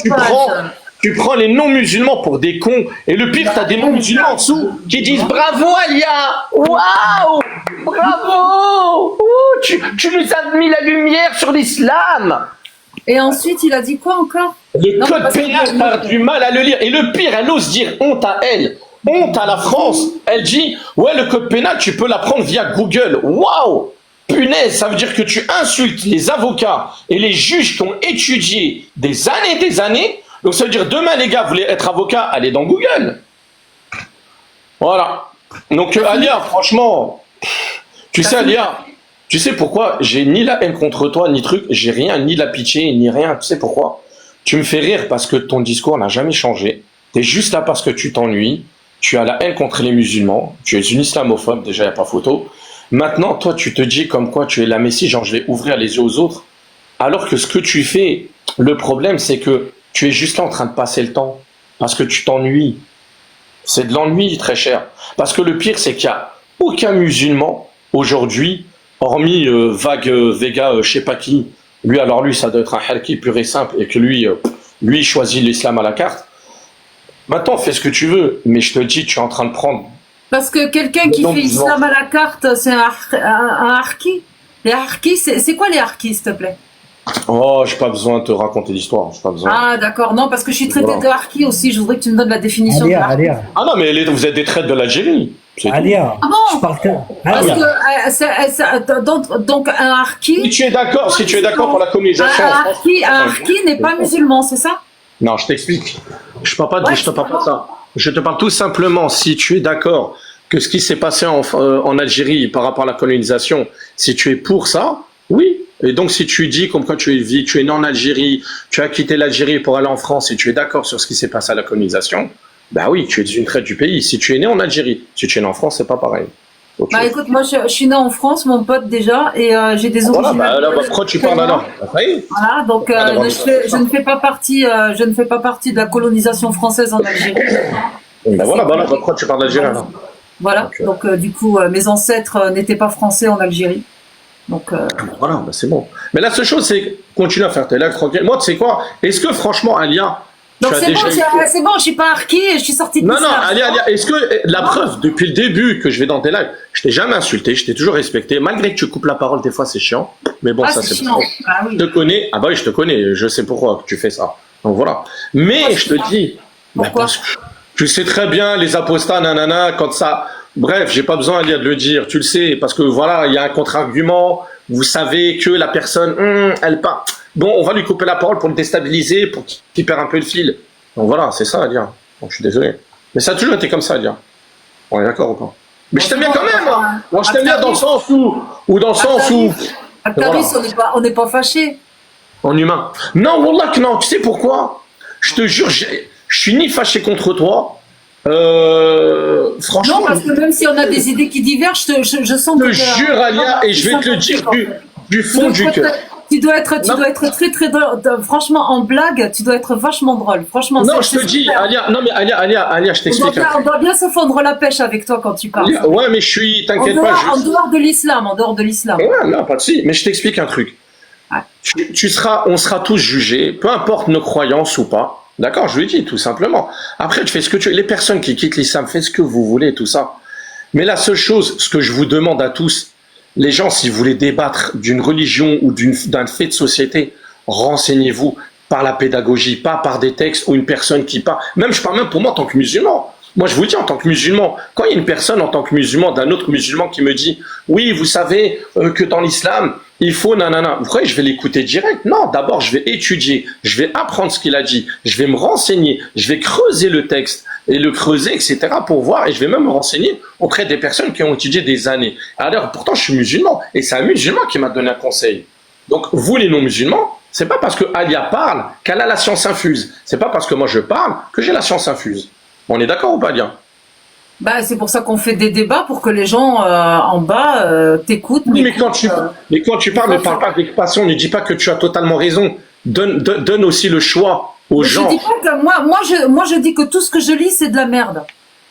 tu prends les non-musulmans pour des cons. Et le pire, t'as des non-musulmans en dessous qui disent bravo Alia, waouh, bravo, ouh, tu nous as mis la lumière sur l'islam. Et ensuite, il a dit quoi encore? Le Non, code parce que- pénal, t'as du mal à le lire. Et le pire, elle ose dire honte à elle, honte à la France. Elle dit, ouais, le code pénal, tu peux l'apprendre via Google. Waouh! Punaise, ça veut dire que tu insultes les avocats et les juges qui ont étudié des années et des années. Donc ça veut dire, demain, les gars, vous voulez être avocat, allez dans Google. Voilà. Donc, Alia, franchement, tu sais, Alia, tu sais pourquoi j'ai ni la haine contre toi, ni truc, j'ai rien, ni la pitié, ni rien. Tu sais pourquoi? Tu me fais rire parce que ton discours n'a jamais changé. Tu es juste là parce que tu t'ennuies. Tu as la haine contre les musulmans. Tu es une islamophobe, déjà, il n'y a pas photo. Maintenant, toi, tu te dis comme quoi tu es la Messie, genre je vais ouvrir les yeux aux autres. Alors que ce que tu fais, le problème, c'est que tu es juste là en train de passer le temps. Parce que tu t'ennuies. C'est de l'ennui, très cher. Parce que le pire, c'est qu'il n'y a aucun musulman aujourd'hui, hormis Vague Vega, je sais pas qui. Lui, alors lui, ça doit être un halki pur et simple, et que lui, lui choisit l'islam à la carte. Maintenant, fais ce que tu veux, mais je te dis, tu es en train de prendre. Parce que quelqu'un qui Donc, fait islam à la carte, c'est un harki. Les harkis, c'est quoi les harkis, s'il te plaît? Oh, j'ai pas besoin de te raconter l'histoire, j'ai pas besoin. Ah, d'accord. Non, parce que je suis traité Voilà. de harki aussi. Je voudrais que tu me donnes la définition de Alia, harki. Alia, Ah non, mais vous êtes des traites de l'Algérie. C'est tout. Alia, Ah bon? je parle que. Parce Alia. que donc un harki. Si tu es d'accord pour la colonisation. Un harki n'est pas musulman, c'est ça? Non, je t'explique. Je ne parle pas de Ouais, je te parle pas de c'est ça. Je te parle tout simplement, si tu es d'accord que ce qui s'est passé en Algérie par rapport à la colonisation, si tu es pour ça, oui. Et donc si tu dis comme quoi tu es né en Algérie, tu as quitté l'Algérie pour aller en France et tu es d'accord sur ce qui s'est passé à la colonisation, bah oui, tu es une traite du pays. Si tu es né en Algérie, si tu es né en France, c'est pas pareil. Donc, Bah écoute, moi je suis né en France, mon pote déjà, et j'ai des voilà, origines. bah, là, pourquoi tu parles alors? Bah, ça y est. Voilà, donc je ne fais pas partie, je ne fais pas partie de la colonisation française en Algérie. Bah, voilà, pourquoi tu parles d'Algérie alors? Voilà, donc du coup, mes ancêtres n'étaient pas français en Algérie. Donc Voilà, bah, c'est bon. Mais la seule chose, c'est continue à faire tes lives tranquille. Moi, tu sais quoi? Est-ce que franchement, Alia, donc tu as c'est bon, déjà c'est bon, je suis pas harki, je suis sortie de Non, non, l'islam. Alia, est-ce que la preuve, depuis le début que je vais dans tes lives, je t'ai jamais insulté, je t'ai toujours respecté, malgré que tu coupes la parole, des fois c'est chiant, mais bon, Ah, ça c'est c'est chiant. pas Ah oui. Je te connais, ah bah oui, je te connais, je sais pourquoi tu fais ça. Donc voilà. Mais Pourquoi je te dis, Pourquoi parce que tu sais très bien, les apostats, nanana, quand ça. Bref, j'ai pas besoin, Alia, de le dire, tu le sais, parce que voilà, il y a un contre-argument, vous savez que la personne, elle part. Bon, on va lui couper la parole pour le déstabiliser, pour qu'il perd un peu le fil. Donc voilà, c'est ça à dire. Donc, je suis désolé. Mais ça a toujours été comme ça à dire. On est d'accord ou pas? Mais je t'aime bien quand même, moi. Moi, je t'aime bien dans le sens où dans le sens où. Actaris, Voilà. on n'est pas fâchés. En humain. Non, wallah que non. Tu sais pourquoi? Je te jure, je suis ni fâché contre toi. Franchement. Non, parce que même si on a des idées qui divergent, je sens que. Je te jure, Alia, et je vais te le dire du fond du cœur. Tu dois être très très drôle. Franchement, en blague, tu dois être vachement drôle. Franchement. Non, je te dis, Alia, non mais Alia, je t'explique. On doit bien se fondre la pêche avec toi quand tu parles. Ouais, mais je suis, t'inquiète pas. En dehors de l'islam, en dehors de l'islam. Ouais, non, pas de si. Mais je t'explique un truc. Ouais. On sera tous jugés, peu importe nos croyances ou pas. D'accord, je lui dis tout simplement. Après, tu fais ce que tu veux. Les personnes qui quittent l'islam, faites ce que vous voulez, tout ça. Mais la seule chose, ce que je vous demande à tous, les gens, si vous voulez débattre d'une religion ou d'un fait de société, renseignez-vous par la pédagogie, pas par des textes ou une personne qui parle. Même, je parle même pour moi en tant que musulman. Moi, je vous dis en tant que musulman, quand il y a une personne en tant que musulman, d'un autre musulman qui me dit, oui, vous savez que dans l'islam, il faut nanana. Vous croyez, je vais l'écouter direct? Non, d'abord, je vais étudier, je vais apprendre ce qu'il a dit, je vais me renseigner, je vais creuser le texte et le creuser, etc. pour voir, et je vais même me renseigner auprès des personnes qui ont étudié des années. Alors, pourtant, je suis musulman, et c'est un musulman qui m'a donné un conseil. Donc, vous, les non-musulmans, c'est pas parce que Alia parle qu'elle a la science infuse. C'est pas parce que moi je parle que j'ai la science infuse. On est d'accord ou pas, Alia? Bah, c'est pour ça qu'on fait des débats pour que les gens en bas t'écoutent. Oui, mais quand tu parles, ne parle pas avec passion, ne dis pas que tu as totalement raison. Donne aussi le choix aux Mais gens. je dis pas que moi je dis que tout ce que je lis c'est de la merde.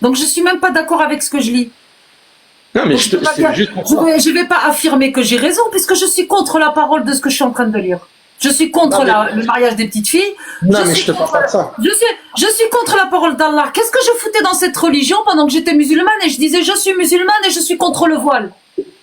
Donc je suis même pas d'accord avec ce que je lis. Non, mais Donc, je peux pas c'est dire- juste pour ça. je vais pas affirmer que j'ai raison puisque je suis contre la parole de ce que je suis en train de lire. Je suis contre Non, mais- le mariage des petites filles. Non, mais suis je te parle contre- pas de ça. je suis contre la parole d'Allah. Qu'est-ce que je foutais dans cette religion pendant que j'étais musulmane et je disais je suis musulmane et je suis contre le voile.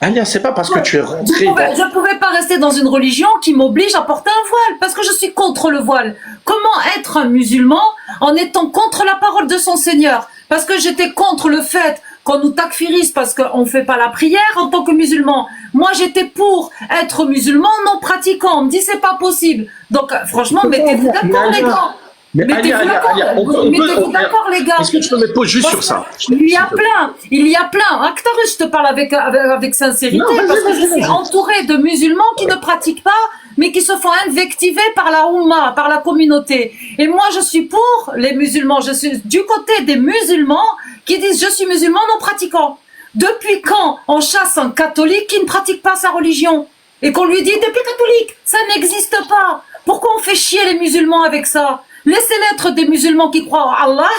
Alia, c'est pas parce que tu es rentré Je pouvais pas rester dans une religion qui m'oblige à porter un voile parce que je suis contre le voile. Comment être un musulman en étant contre la parole de son Seigneur? Parce que j'étais contre le fait qu'on nous takfirise parce qu'on fait pas la prière en tant que musulman. Moi, j'étais pour être musulman non pratiquant. On me dit c'est pas possible. Donc, franchement, mettez-vous d'accord, les gars. Mais Mettez-vous Alia, d'accord. Mettez-vous d'accord, les gars. Est-ce que tu peux me poser juste sur ça? Il y a plein. Actarus, je te parle avec sincérité, Non, vas-y, parce que je vas-y, suis vas-y. entourée de musulmans qui ne pratiquent pas, mais qui se font invectiver par la Oumma, par la communauté. Et moi, je suis pour les musulmans. Je suis du côté des musulmans qui disent je suis musulman non pratiquant. Depuis quand on chasse un catholique qui ne pratique pas sa religion et qu'on lui dit t'es plus catholique? Ça n'existe pas. Pourquoi on fait chier les musulmans avec ça? Laissez-les être des musulmans qui croient en Allah,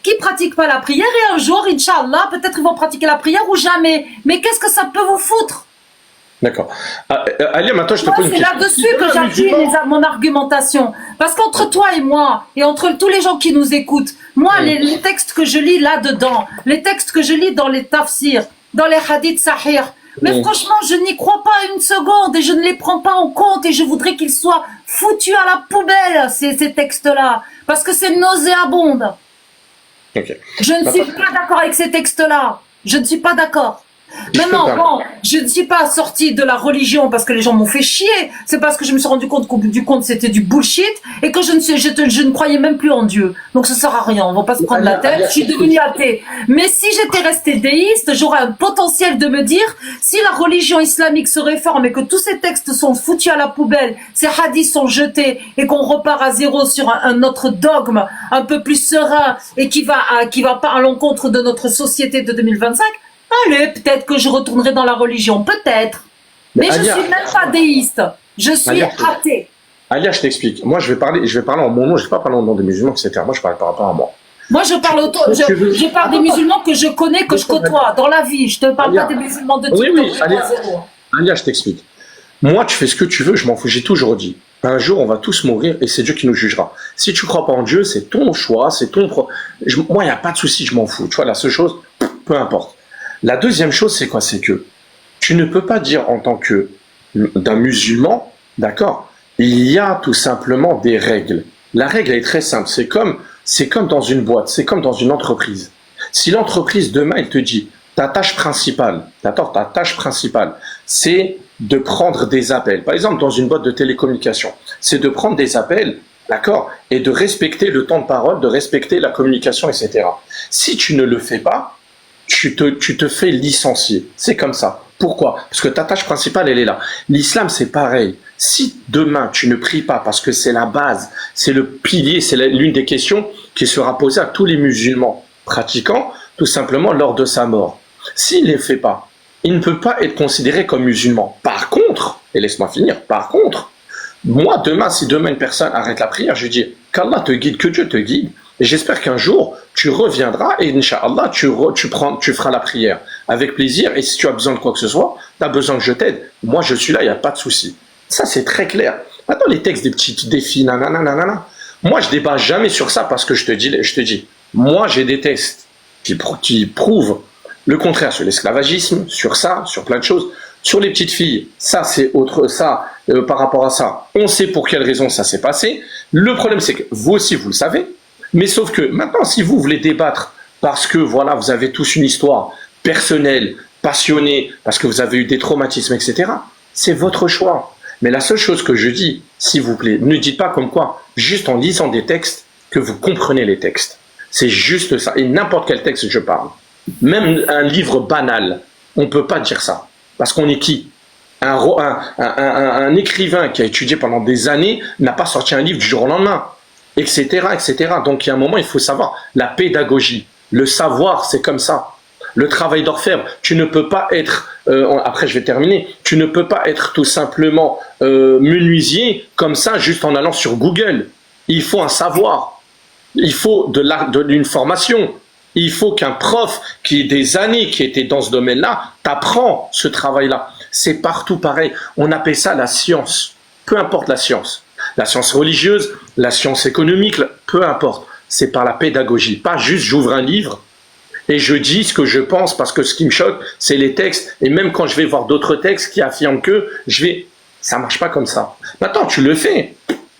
qui pratiquent pas la prière et un jour, Inch'Allah, peut-être ils vont pratiquer la prière ou jamais. Mais qu'est-ce que ça peut vous foutre? D'accord. Alia, maintenant, je te Moi, pose une c'est question. là-dessus que j'appuie mon argumentation. Parce qu'entre toi et moi, et entre tous les gens qui nous écoutent, moi, les textes que je lis là-dedans, les textes que je lis dans les tafsirs, dans les hadiths sahih, mais franchement, je n'y crois pas une seconde et je ne les prends pas en compte et je voudrais qu'ils soient foutus à la poubelle, ces textes-là. Parce que c'est nauséabond. Ok. Je ne suis pas d'accord avec ces textes-là. Je ne suis pas d'accord. Je peux Maintenant, pas. bon, je ne suis pas sortie de la religion parce que les gens m'ont fait chier. C'est parce que je me suis rendu compte qu'au bout du compte, c'était du bullshit et que je ne croyais même plus en Dieu. Donc ça sert à rien. On va pas se prendre la tête. Je suis devenue athée. Mais si j'étais restée déiste, j'aurais un potentiel de me dire si la religion islamique se réforme et que tous ces textes sont foutus à la poubelle, ces hadiths sont jetés et qu'on repart à zéro sur un autre dogme un peu plus serein et qui va pas à l'encontre de notre société de 2025. Allez, peut-être que je retournerai dans la religion, peut-être. Mais je Alia, suis même pas déiste. Je suis Alia, athée. Alia, je t'explique. Moi, je vais parler en mon nom, je ne vais pas parler au nom des musulmans, etc. Moi, je parle par rapport à moi. Moi, je parle des musulmans que je connais, que je côtoie dans la vie. Je te parle Alia. pas des musulmans de TikTok. Oui, je Alia. crois zéro. Alia, je t'explique. Moi, tu fais ce que tu veux, je m'en fous. J'ai toujours dit. Un jour, on va tous mourir et c'est Dieu qui nous jugera. Si tu crois pas en Dieu, c'est ton choix, c'est ton... Moi, il n'y a pas de souci, je m'en fous. Tu vois, la seule chose, peu importe. La deuxième chose, c'est quoi? C'est que tu ne peux pas dire en tant que d'un musulman, d'accord, il y a tout simplement des règles. La règle est très simple. C'est comme dans une boîte, c'est comme dans une entreprise. Si l'entreprise demain, elle te dit, ta tâche principale, d'accord, ta tâche principale, c'est de prendre des appels. Par exemple, dans une boîte de télécommunication, c'est de prendre des appels, d'accord, et de respecter le temps de parole, de respecter la communication, etc. Si tu ne le fais pas, tu te fais licencier. C'est comme ça. Pourquoi? Parce que ta tâche principale, elle est là. L'islam, c'est pareil. Si demain, tu ne pries pas, parce que c'est la base, c'est le pilier, c'est l'une des questions qui sera posée à tous les musulmans pratiquants, tout simplement lors de sa mort. S'il ne les fait pas, il ne peut pas être considéré comme musulman. Par contre, et laisse-moi finir, par contre, moi, demain, si demain une personne arrête la prière, je dis qu'Allah te guide, que Dieu te guide. Et j'espère qu'un jour, tu reviendras et Inch'Allah, tu feras la prière avec plaisir. Et si tu as besoin de quoi que ce soit, tu as besoin que je t'aide. Moi, je suis là, il n'y a pas de souci. Ça, c'est très clair. Maintenant, les textes des petits défis, nanana, nanana. Moi, je débat jamais sur ça parce que je te dis, moi, j'ai des textes qui prouvent le contraire sur l'esclavagisme, sur ça, sur plein de choses. Sur les petites filles, ça, c'est autre, ça, par rapport à ça, on sait pour quelle raison ça s'est passé. Le problème, c'est que vous aussi, vous le savez. Mais sauf que maintenant, si vous voulez débattre parce que voilà, vous avez tous une histoire personnelle, passionnée, parce que vous avez eu des traumatismes, etc., c'est votre choix. Mais la seule chose que je dis, s'il vous plaît, ne dites pas comme quoi, juste en lisant des textes, que vous comprenez les textes. C'est juste ça. Et n'importe quel texte je parle. Même un livre banal, on ne peut pas dire ça. Parce qu'on est qui? Un écrivain qui a étudié pendant des années n'a pas sorti un livre du jour au lendemain. Etc., etc. Donc, il y a un moment, il faut savoir la pédagogie. Le savoir, c'est comme ça. Le travail d'orfèvre, tu ne peux pas être, après je vais terminer, tu ne peux pas être tout simplement menuisier comme ça, juste en allant sur Google. Il faut un savoir. Il faut une formation. Il faut qu'un prof qui ait des années, qui était dans ce domaine-là, t'apprend ce travail-là. C'est partout pareil. On appelle ça la science. Peu importe la science. La science religieuse, la science économique, peu importe. C'est par la pédagogie. Pas juste j'ouvre un livre et je dis ce que je pense parce que ce qui me choque, c'est les textes. Et même quand je vais voir d'autres textes qui affirment que ça marche pas comme ça. Maintenant, tu le fais.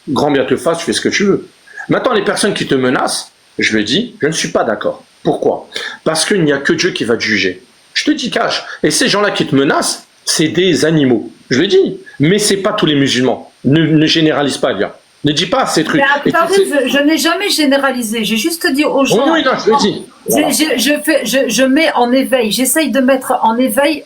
Grand bien te fasse, tu fais ce que tu veux. Maintenant, les personnes qui te menacent, je le dis, je ne suis pas d'accord. Pourquoi? Parce qu'il n'y a que Dieu qui va te juger. Je te dis cash. Et ces gens-là qui te menacent, c'est des animaux. Je le dis. Mais c'est pas tous les musulmans. Ne généralise pas, gars. Ne dis pas ces trucs. Je n'ai jamais généralisé. J'ai juste dit aux gens. Oui, non, je le dis. Voilà. Je mets en éveil. J'essaye de mettre en éveil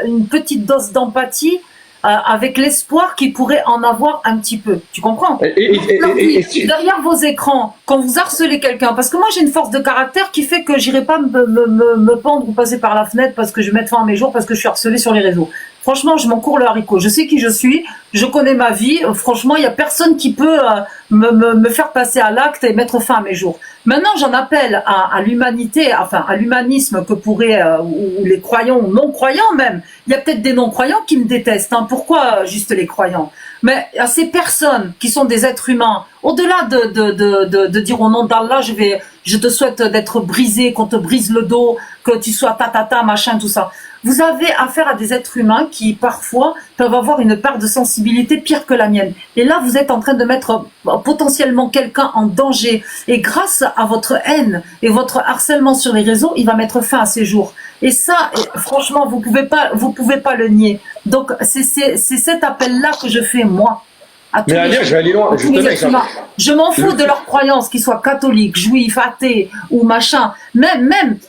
une petite dose d'empathie avec l'espoir qu'il pourrait en avoir un petit peu. Tu comprends? Derrière vos écrans, quand vous harcelez quelqu'un, parce que moi j'ai une force de caractère qui fait que j'irai pas me pendre ou passer par la fenêtre parce que je vais mettre fin à mes jours parce que je suis harcelée sur les réseaux. Franchement, je m'en cours le haricot. Je sais qui je suis, je connais ma vie. Franchement, il y a personne qui peut me faire passer à l'acte et mettre fin à mes jours. Maintenant, j'en appelle à l'humanité, enfin à l'humanisme que pourraient, ou les croyants ou non-croyants même. Il y a peut-être des non-croyants qui me détestent. Hein. Pourquoi juste les croyants? Mais à ces personnes qui sont des êtres humains, au-delà de dire au nom d'Allah, je te souhaite d'être brisé, qu'on te brise le dos, que tu sois machin, tout ça. Vous avez affaire à des êtres humains qui, parfois, peuvent avoir une part de sensibilité pire que la mienne. Et là, vous êtes en train de mettre potentiellement quelqu'un en danger. Et grâce à votre haine et votre harcèlement sur les réseaux, il va mettre fin à ses jours. Et ça, franchement, vous pouvez pas le nier. Donc, c'est cet appel-là que je fais, moi. Mais Alia, je vais aller loin. Je m'en fous de leurs croyances, qu'ils soient catholiques, juifs, athées ou machin. Même,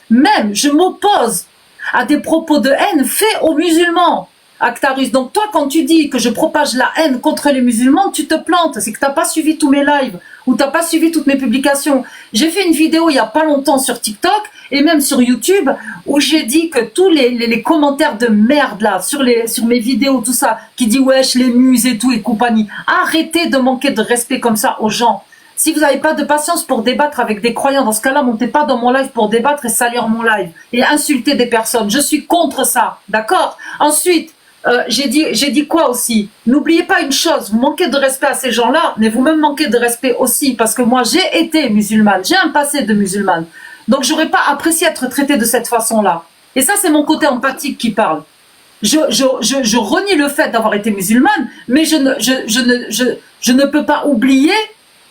je m'oppose à des propos de haine faits aux musulmans, Actarus. Donc toi, quand tu dis que je propage la haine contre les musulmans, tu te plantes. C'est que t'as pas suivi tous mes lives ou t'as pas suivi toutes mes publications. J'ai fait une vidéo il y a pas longtemps sur TikTok et même sur YouTube où j'ai dit que tous les commentaires de merde là sur mes vidéos, tout ça, qui dit wesh les muses et tout et compagnie, arrêtez de manquer de respect comme ça aux gens. Si vous n'avez pas de patience pour débattre avec des croyants, dans ce cas-là, montez pas dans mon live pour débattre et salir mon live et insulter des personnes. Je suis contre ça, d'accord? Ensuite, j'ai dit quoi aussi? N'oubliez pas une chose, vous manquez de respect à ces gens-là, mais vous-même manquez de respect aussi, parce que moi, j'ai été musulmane, j'ai un passé de musulmane. Donc, j'aurais pas apprécié être traitée de cette façon-là. Et ça, c'est mon côté empathique qui parle. Je renie le fait d'avoir été musulmane, mais je ne peux pas oublier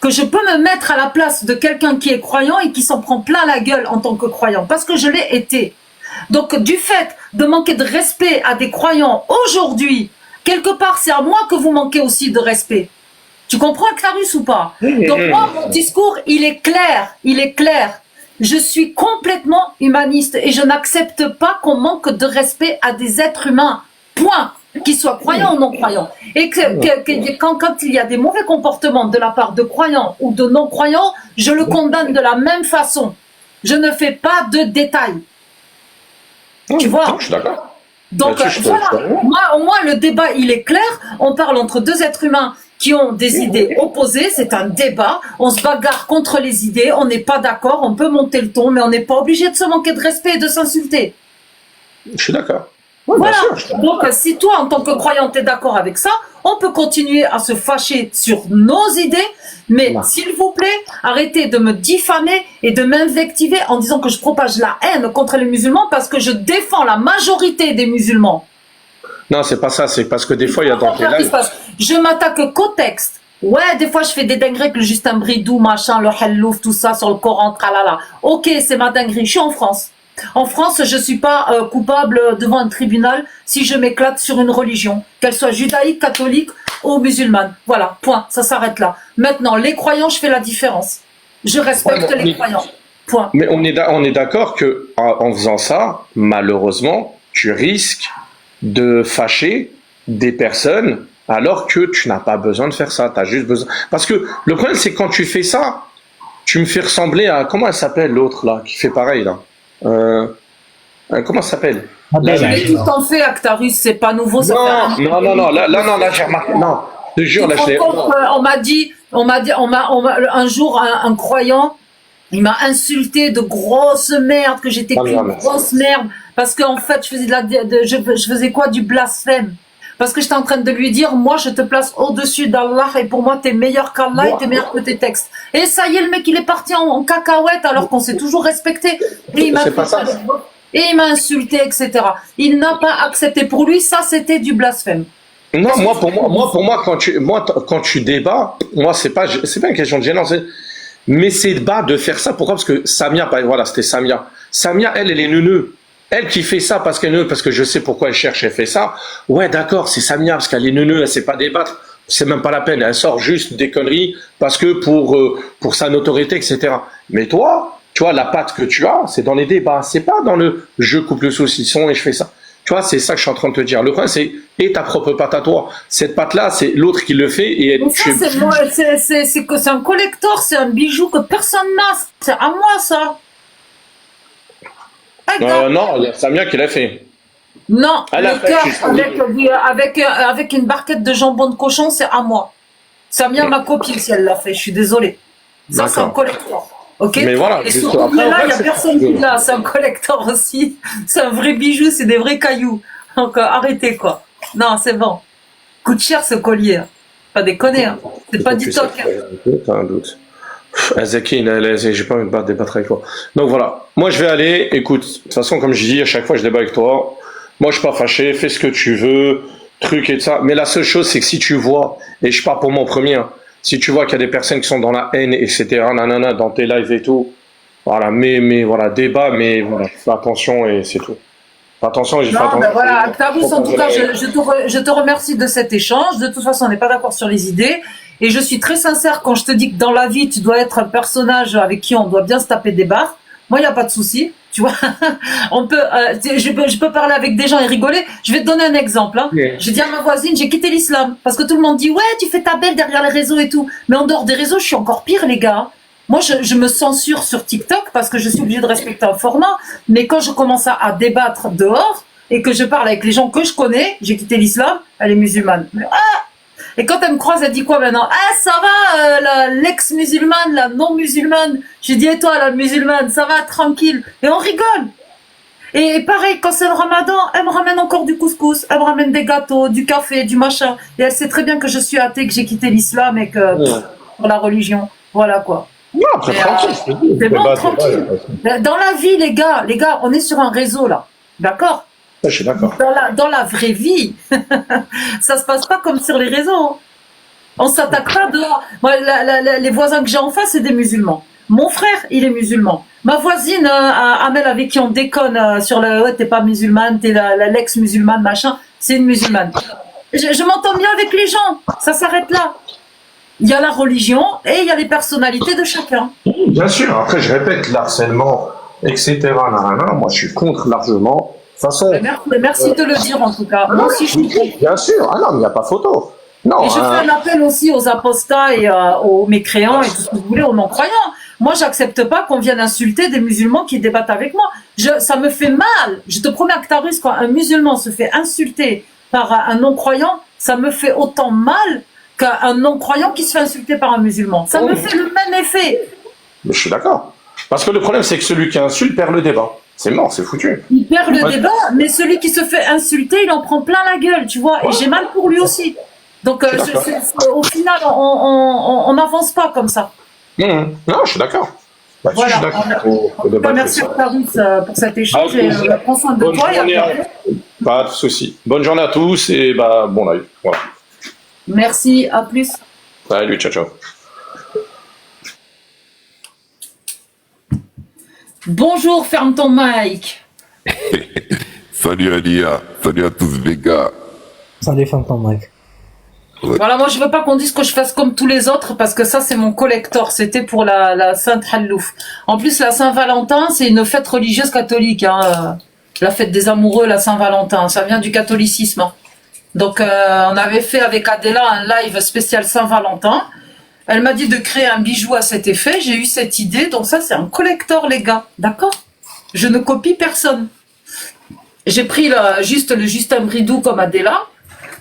que je peux me mettre à la place de quelqu'un qui est croyant et qui s'en prend plein la gueule en tant que croyant, parce que je l'ai été. Donc, du fait de manquer de respect à des croyants aujourd'hui, quelque part, c'est à moi que vous manquez aussi de respect. Tu comprends, Clarus, ou pas? Donc, moi, mon discours, il est clair. Je suis complètement humaniste et je n'accepte pas qu'on manque de respect à des êtres humains. Point. Qu'ils soient croyants ou non croyants. Et quand il y a des mauvais comportements de la part de croyants ou de non croyants, je le condamne de la même façon. Je ne fais pas de détails. Tu vois? Non, je suis d'accord. Donc voilà, au moins le débat il est clair. On parle entre deux êtres humains qui ont des idées opposées. C'est un débat. On se bagarre contre les idées. On n'est pas d'accord. On peut monter le ton, mais on n'est pas obligé de se manquer de respect et de s'insulter. Je suis d'accord. Ouais, voilà. Donc, si toi, en tant que croyant, t'es d'accord avec ça, on peut continuer à se fâcher sur nos idées, mais s'il vous plaît, arrêtez de me diffamer et de m'invectiver en disant que je propage la haine contre les musulmans parce que je défends la majorité des musulmans. Non, c'est pas ça, c'est parce que des fois, il y a dans tes lives... Je m'attaque qu'au texte. Ouais, des fois, je fais des dingueries que le Justin Bridou, machin, le Hallouf, tout ça, sur le Coran, tralala. Ok, c'est ma dinguerie, je suis en France. En France, je suis pas coupable devant un tribunal si je m'éclate sur une religion, qu'elle soit judaïque, catholique ou musulmane. Voilà, point, ça s'arrête là. Maintenant, les croyants, je fais la différence. Je respecte les croyants. Point. Mais on est d'accord que en faisant ça, malheureusement, tu risques de fâcher des personnes alors que tu n'as pas besoin de faire ça. Tu as juste besoin. Parce que le problème, c'est que quand tu fais ça, tu me fais ressembler à comment elle s'appelle l'autre là qui fait pareil là. Comment ça s'appelle? Mais tout en fait, Actarus, c'est pas nouveau. Ça non, j'ai remarqué. Non, Je te jure, là, je l'ai. Un jour, un croyant, il m'a insulté de grosse merde, que j'étais qu'une grosse merde, parce qu'en fait, je faisais quoi? Du blasphème. Parce que j'étais en train de lui dire, moi, je te place au-dessus d'Allah, et pour moi, t'es meilleur qu'Allah et t'es meilleur que tes textes. Et ça y est, le mec, il est parti en cacahuète, alors qu'on s'est toujours respecté. Et il m'a insulté, etc. Il n'a pas accepté. Pour lui, ça, c'était du blasphème. Non, pour moi, quand tu débats, moi, c'est pas une question de gênance. Mais c'est bas de faire ça. Pourquoi? Parce que Samia, voilà, c'était Samia. Samia, elle est neuneu. Elle qui fait ça parce que je sais pourquoi elle cherche, elle fait ça. Ouais, d'accord, c'est Samia, parce qu'elle est neuneu, elle sait pas débattre. C'est même pas la peine. Elle sort juste des conneries parce que pour sa notoriété, etc. Mais toi, tu vois, la patte que tu as, c'est dans les débats. C'est pas dans le je coupe le saucisson et je fais ça. Tu vois, c'est ça que je suis en train de te dire. Le problème, c'est ta propre patte à toi. Cette patte-là, c'est l'autre qui le fait et c'est un collector, c'est un bijou que personne n'a. C'est à moi, ça. Non, il y a Samia qui l'a fait. Non, le cœur avec une barquette de jambon de cochon, c'est à moi. Samia ma copine si elle l'a fait, je suis désolée. Ça, c'est un collector. Ok. Mais voilà, et ce là, il n'y a personne qui l'a, c'est un collector aussi. C'est un vrai bijou, c'est des vrais cailloux. Donc arrêtez quoi. Non, c'est bon. Coûte cher ce collier. Pas déconner, hein. C'est pas du toc. T'as un doute. Zaki, j'ai pas envie de débattre avec toi. Donc voilà, moi je vais aller, écoute, de toute façon comme je dis, à chaque fois je débat avec toi, moi je suis pas fâché, fais ce que tu veux, truc et tout ça, mais la seule chose c'est que si tu vois, et je pars pour mon premier, hein, si tu vois qu'il y a des personnes qui sont dans la haine, etc., nanana, dans tes lives et tout, voilà, mais voilà, débat, mais voilà, fais attention et c'est tout. Attention, j'ai fait attention. Ben voilà, Tavis, en tout cas, je te remercie de cet échange. De toute façon, on n'est pas d'accord sur les idées. Et je suis très sincère quand je te dis que dans la vie, tu dois être un personnage avec qui on doit bien se taper des barres. Moi, il n'y a pas de souci. Tu vois, je peux parler avec des gens et rigoler. Je vais te donner un exemple. Hein. Yeah. J'ai dit à ma voisine, j'ai quitté l'islam. Parce que tout le monde dit, ouais, tu fais ta belle derrière les réseaux et tout. Mais en dehors des réseaux, je suis encore pire, les gars. Moi, je me censure sur TikTok parce que je suis obligée de respecter un format. Mais quand je commence à débattre dehors et que je parle avec les gens que je connais, j'ai quitté l'islam, elle est musulmane. Et quand elle me croise, elle dit quoi maintenant? Ah, ça va, l'ex-musulmane, la non-musulmane. J'ai dit, et toi, la musulmane, ça va, tranquille. Et on rigole. Et pareil, quand c'est le ramadan, elle me ramène encore du couscous, elle me ramène des gâteaux, du café, du machin. Et elle sait très bien que je suis athée, que j'ai quitté l'islam et que pour la religion. Voilà quoi. Non, après, tranquille. C'est bon, tranquille. Dans la vie, les gars, on est sur un réseau là. D'accord? Je suis d'accord. Dans la vraie vie, ça se passe pas comme sur les réseaux. On s'attaque pas dehors. Moi, les voisins que j'ai en face, c'est des musulmans. Mon frère, il est musulman. Ma voisine, Amel, avec qui on déconne sur le ouais, t'es pas musulmane, t'es l'ex-musulmane, machin, c'est une musulmane. Je m'entends bien avec les gens. Ça s'arrête là. Il y a la religion et il y a les personnalités de chacun. Bien sûr. Après, je répète, l'harcèlement, etc. Moi, je suis contre largement. Façon, merci de le dire en tout cas. Moi aussi, je suis. Bien sûr, ah non, mais il n'y a pas photo. Non, et je fais un appel aussi aux apostats et aux mécréants et tout ce que vous voulez, aux non-croyants. Moi, j'accepte pas qu'on vienne insulter des musulmans qui débattent avec moi. Ça me fait mal. Je te promets, Actarus, quand un musulman se fait insulter par un non-croyant, ça me fait autant mal qu'un non-croyant qui se fait insulter par un musulman. Ça me fait le même effet. Mais je suis d'accord. Parce que le problème, c'est que celui qui insulte perd le débat. C'est mort, c'est foutu. Il perd le débat, mais celui qui se fait insulter, il en prend plein la gueule, tu vois. Et j'ai mal pour lui aussi. Donc, au final, on n'avance pas comme ça. Non, je suis d'accord. Bah, voilà. Je suis d'accord. Merci pour cet échange et prends soin de toi. Pas de souci. Bonne journée à tous et bon live. Voilà. Merci, à plus. Salut, ciao, ciao. Bonjour, ferme ton mic. Salut Alia, salut à tous les gars. Salut, ferme ton mic. Ouais. Voilà, moi je veux pas qu'on dise que je fasse comme tous les autres parce que ça c'est mon collector, c'était pour la Sainte Hallouf. En plus la Saint-Valentin c'est une fête religieuse catholique, hein. La fête des amoureux, la Saint-Valentin, ça vient du catholicisme. Hein. Donc on avait fait avec Adela un live spécial Saint-Valentin. Elle m'a dit de créer un bijou à cet effet, j'ai eu cette idée, donc ça c'est un collector les gars, d'accord? Je ne copie personne. J'ai pris juste le Justin Bridou comme Adela,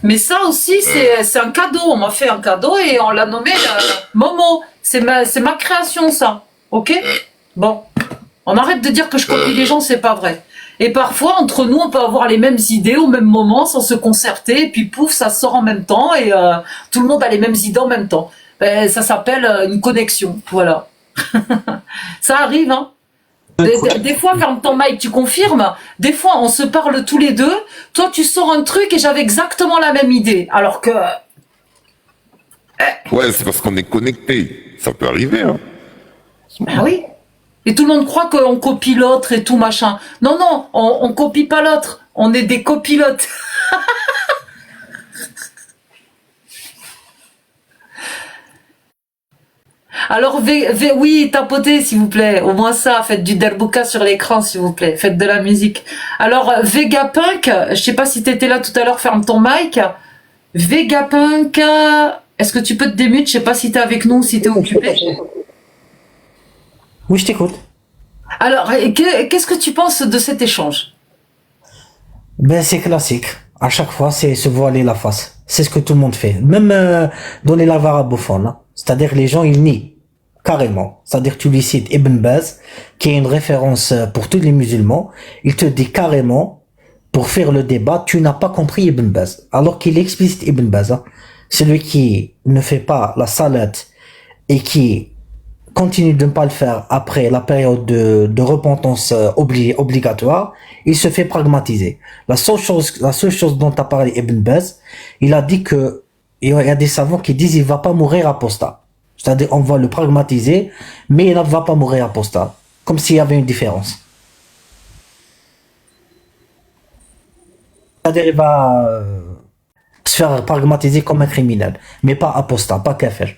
Mais ça aussi, c'est un cadeau. On m'a fait un cadeau et on l'a nommé Momo. C'est ma création, ça. Ok? Bon. On arrête de dire que je copie les gens, c'est pas vrai. Et parfois, entre nous, on peut avoir les mêmes idées au même moment, sans se concerter, et puis pouf, ça sort en même temps, et tout le monde a les mêmes idées en même temps. Ben, ça s'appelle une connexion, voilà. Ça arrive, hein. Des fois, ferme ton mic, tu confirmes. Des fois, on se parle tous les deux. Toi, tu sors un truc et j'avais exactement la même idée. Alors que... Ouais, c'est parce qu'on est connecté. Ça peut arriver, hein. Ben oui. Et tout le monde croit qu'on copie l'autre et tout machin. Non, non, on copie pas l'autre. On est des copilotes. Alors, oui, tapotez, s'il vous plaît. Au moins ça, faites du derbouka sur l'écran, s'il vous plaît. Faites de la musique. Alors, Vegapunk, je sais pas si t'étais là tout à l'heure, ferme ton mic. Vegapunk, est-ce que tu peux te démute? Je sais pas si t'es avec nous ou si t'es occupé. Oui, je t'écoute. Alors, qu'est-ce que tu penses de cet échange? Ben, c'est classique. À chaque fois, c'est se voiler la face. C'est ce que tout le monde fait. Même dans les lives arabophones. Hein. C'est-à-dire les gens, ils nient. Carrément. C'est-à-dire tu lui cites Ibn Baz, qui est une référence pour tous les musulmans. Il te dit carrément, pour faire le débat, tu n'as pas compris Ibn Baz. Alors qu'il explicite Ibn Baz. Hein. Celui qui ne fait pas la salat et qui continue de ne pas le faire après la période de repentance obligatoire, il se fait pragmatiser. La seule chose dont a parlé Ibn Baz, il a dit que il y a des savants qui disent il va pas mourir apostat. C'est-à-dire on va le pragmatiser, mais il ne va pas mourir apostat. Comme s'il y avait une différence. C'est-à-dire il va se faire pragmatiser comme un criminel, mais pas apostat, pas kafir.